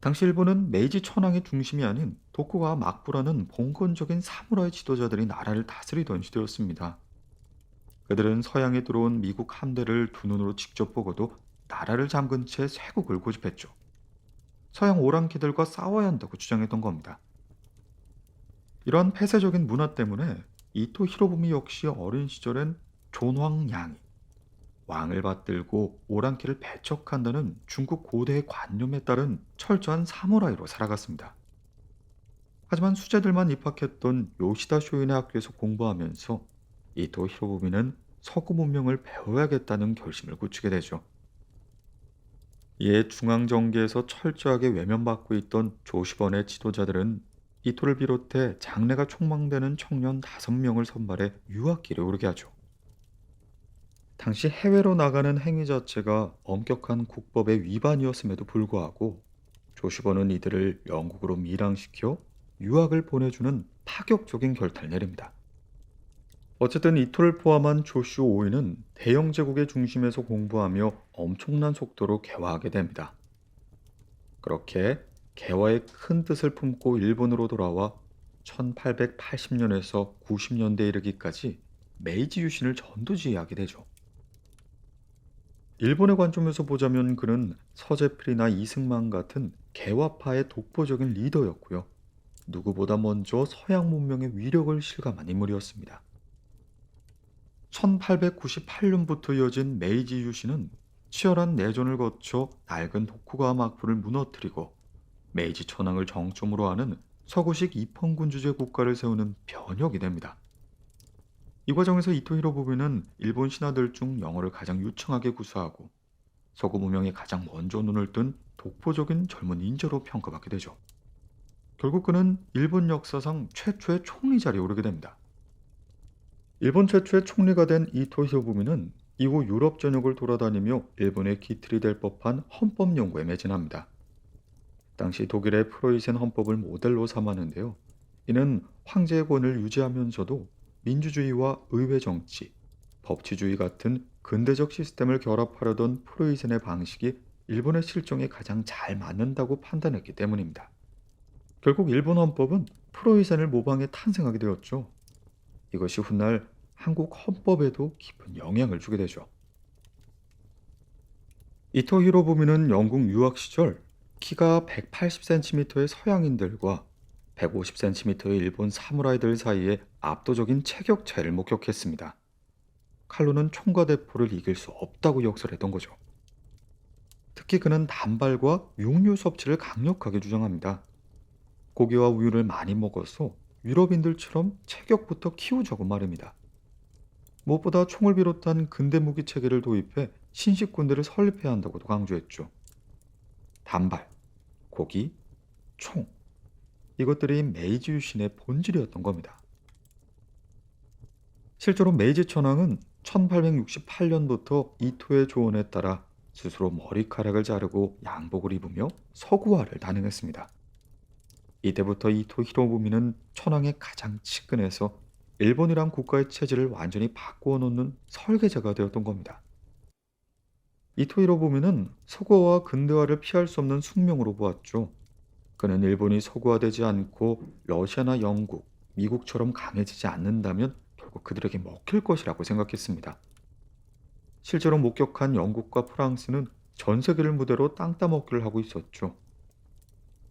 당시 일본은 메이지 천황의 중심이 아닌 도쿠가와 막부라는 봉건적인 사무라이 지도자들이 나라를 다스리던 시대였습니다. 그들은 서양에 들어온 미국 함대를 두 눈으로 직접 보고도 나라를 잠근 채 쇄국을 고집했죠. 서양 오랑캐들과 싸워야 한다고 주장했던 겁니다. 이러한 폐쇄적인 문화 때문에 이토 히로부미 역시 어린 시절엔 존황양이 왕을 받들고 오랑캐를 배척한다는 중국 고대의 관념에 따른 철저한 사무라이로 살아갔습니다. 하지만 수재들만 입학했던 요시다 쇼인의 학교에서 공부하면서 이토 히로부미는 서구 문명을 배워야겠다는 결심을 굳히게 되죠. 이에 중앙정계에서 철저하게 외면받고 있던 조시번의 지도자들은 이토를 비롯해 장래가 촉망되는 청년 5명을 선발해 유학길에 오르게 하죠. 당시 해외로 나가는 행위 자체가 엄격한 국법의 위반이었음에도 불구하고 조시번은 이들을 영국으로 밀항시켜 유학을 보내주는 파격적인 결단을 내립니다. 어쨌든 이토를 포함한 조슈 5위는 대영 제국의 중심에서 공부하며 엄청난 속도로 개화하게 됩니다. 그렇게 개화의 큰 뜻을 품고 일본으로 돌아와 1880년에서 90년대에 이르기까지 메이지 유신을 전도지휘하게 되죠. 일본의 관점에서 보자면 그는 서재필이나 이승만 같은 개화파의 독보적인 리더였고요. 누구보다 먼저 서양 문명의 위력을 실감한 인물이었습니다. 1898년부터 이어진 메이지 유신은 치열한 내전을 거쳐 낡은 도쿠가와 막부를 무너뜨리고 메이지 천황을 정점으로 하는 서구식 입헌군 주제 국가를 세우는 변혁이 됩니다. 이 과정에서 이토 히로부미는 일본 신하들 중 영어를 가장 유창하게 구사하고 서구 문명에 가장 먼저 눈을 뜬 독보적인 젊은 인재로 평가받게 되죠. 결국 그는 일본 역사상 최초의 총리 자리에 오르게 됩니다. 일본 최초의 총리가 된 이토 히로부미는 이후 유럽 전역을 돌아다니며 일본의 기틀이 될 법한 헌법 연구에 매진합니다. 당시 독일의 프로이센 헌법을 모델로 삼았는데요. 이는 황제의 권을 유지하면서도 민주주의와 의회 정치, 법치주의 같은 근대적 시스템을 결합하려던 프로이센의 방식이 일본의 실정에 가장 잘 맞는다고 판단했기 때문입니다. 결국 일본 헌법은 프로이센을 모방해 탄생하게 되었죠. 이것이 훗날 한국 헌법에도 깊은 영향을 주게 되죠. 이토 히로부미는 영국 유학 시절 키가 180cm의 서양인들과 150cm의 일본 사무라이들 사이에 압도적인 체격 차이를 목격했습니다. 칼로는 총과 대포를 이길 수 없다고 역설했던 거죠. 특히 그는 단발과 육류 섭취를 강력하게 주장합니다. 고기와 우유를 많이 먹어서 유럽인들처럼 체격부터 키우자고 말입니다. 무엇보다 총을 비롯한 근대 무기 체계를 도입해 신식 군대를 설립해야 한다고도 강조했죠. 단발, 고기, 총. 이것들이 메이지 유신의 본질이었던 겁니다. 실제로 메이지 천황은 1868년부터 이토의 조언에 따라 스스로 머리카락을 자르고 양복을 입으며 서구화를 단행했습니다. 이때부터 이토 히로부미는 천황의 가장 측근에서 일본이란 국가의 체질을 완전히 바꾸어 놓는 설계자가 되었던 겁니다. 이토 히로부미는 서구화와 근대화를 피할 수 없는 숙명으로 보았죠. 그는 일본이 서구화되지 않고 러시아나 영국, 미국처럼 강해지지 않는다면 결국 그들에게 먹힐 것이라고 생각했습니다. 실제로 목격한 영국과 프랑스는 전 세계를 무대로 땅 따먹기를 하고 있었죠.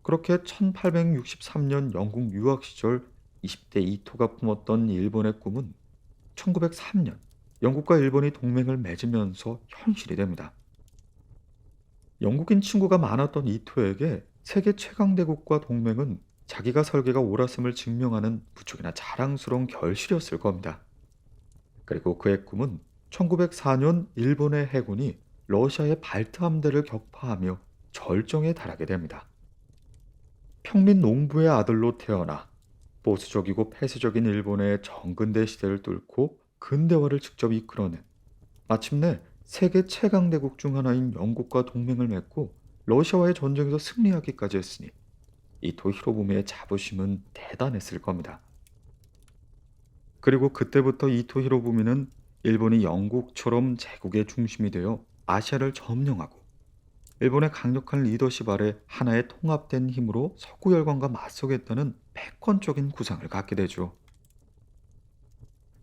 그렇게 1863년 영국 유학 시절 20대 이토가 품었던 일본의 꿈은 1903년 영국과 일본이 동맹을 맺으면서 현실이 됩니다. 영국인 친구가 많았던 이토에게 세계 최강대국과 동맹은 자기가 설계가 옳았음을 증명하는 무척이나 자랑스러운 결실이었을 겁니다. 그리고 그의 꿈은 1904년 일본의 해군이 러시아의 발트 함대를 격파하며 절정에 달하게 됩니다. 평민 농부의 아들로 태어나 보수적이고 폐쇄적인 일본의 정근대 시대를 뚫고 근대화를 직접 이끌어낸 마침내 세계 최강대국 중 하나인 영국과 동맹을 맺고 러시아와의 전쟁에서 승리하기까지 했으니 이토 히로부미의 자부심은 대단했을 겁니다. 그리고 그때부터 이토 히로부미는 일본이 영국처럼 제국의 중심이 되어 아시아를 점령하고 일본의 강력한 리더십 아래 하나의 통합된 힘으로 석구 열강과 맞서겠다는 패권적인 구상을 갖게 되죠.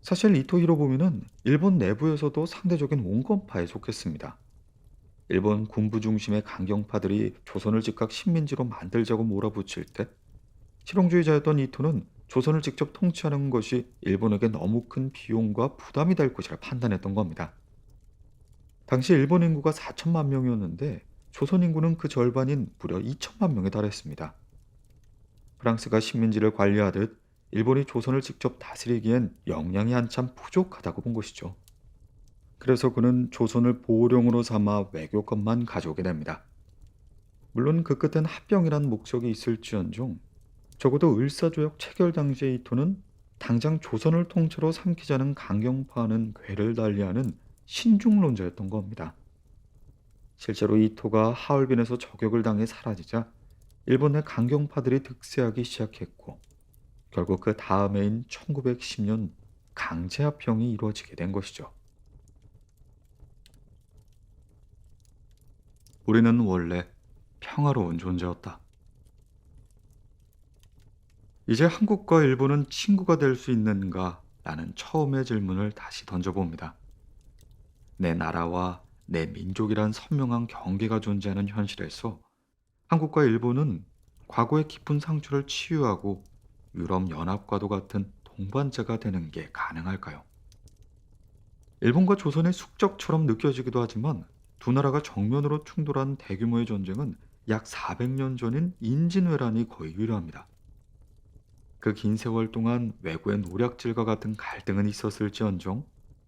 사실 이토 히로부미는 일본 내부에서도 상대적인 온건파에 속했습니다. 일본 군부 중심의 강경파들이 조선을 즉각 식민지로 만들자고 몰아붙일 때 실용주의자였던 이토는 조선을 직접 통치하는 것이 일본에게 너무 큰 비용과 부담이 될 것이라 판단했던 겁니다. 당시 일본 인구가 4천만 명이었는데 조선 인구는 그 절반인 무려 2천만 명에 달했습니다. 프랑스가 식민지를 관리하듯 일본이 조선을 직접 다스리기엔 역량이 한참 부족하다고 본 것이죠. 그래서 그는 조선을 보호령으로 삼아 외교권만 가져오게 됩니다. 물론 그 끝엔 합병이란 목적이 있을지언정 적어도 을사조약 체결 당시의 이토는 당장 조선을 통째로 삼키자는 강경파는 궤를 달리하는 신중론자였던 겁니다. 실제로 이토가 하얼빈에서 저격을 당해 사라지자 일본 내 강경파들이 득세하기 시작했고 결국 그 다음해인 1910년 강제합병이 이루어지게 된 것이죠. 우리는 원래 평화로운 존재였다. 이제 한국과 일본은 친구가 될 수 있는가? 라는 처음의 질문을 다시 던져봅니다. 내 나라와 내 민족이란 선명한 경계가 존재하는 현실에서 한국과 일본은 과거의 깊은 상처를 치유하고 유럽 연합과도 같은 동반자가 되는 게 가능할까요? 일본과 조선의 숙적처럼 느껴지기도 하지만 두 나라가 정면으로 충돌한 대규모의 전쟁은 약 400년 전인 인진왜란이 거의 유일합니다. 그 긴 세월 동안 외구의 노략질과 같은 갈등은 있었을지언정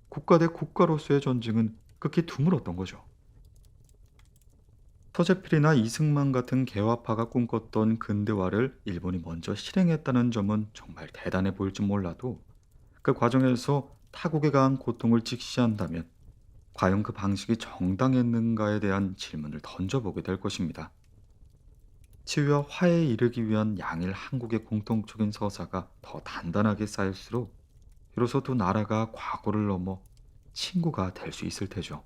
국가 대 국가로서의 전쟁은 극히 드물었던 거죠. 서재필이나 이승만 같은 개화파가 꿈꿨던 근대화를 일본이 먼저 실행했다는 점은 정말 대단해 보일지 몰라도 그 과정에서 타국에 가한 고통을 직시한다면 과연 그 방식이 정당했는가에 대한 질문을 던져보게 될 것입니다. 치유와 화해에 이르기 위한 양일 한국의 공통적인 서사가 더 단단하게 쌓일수록 비로소 두 나라가 과거를 넘어 친구가 될 수 있을 테죠.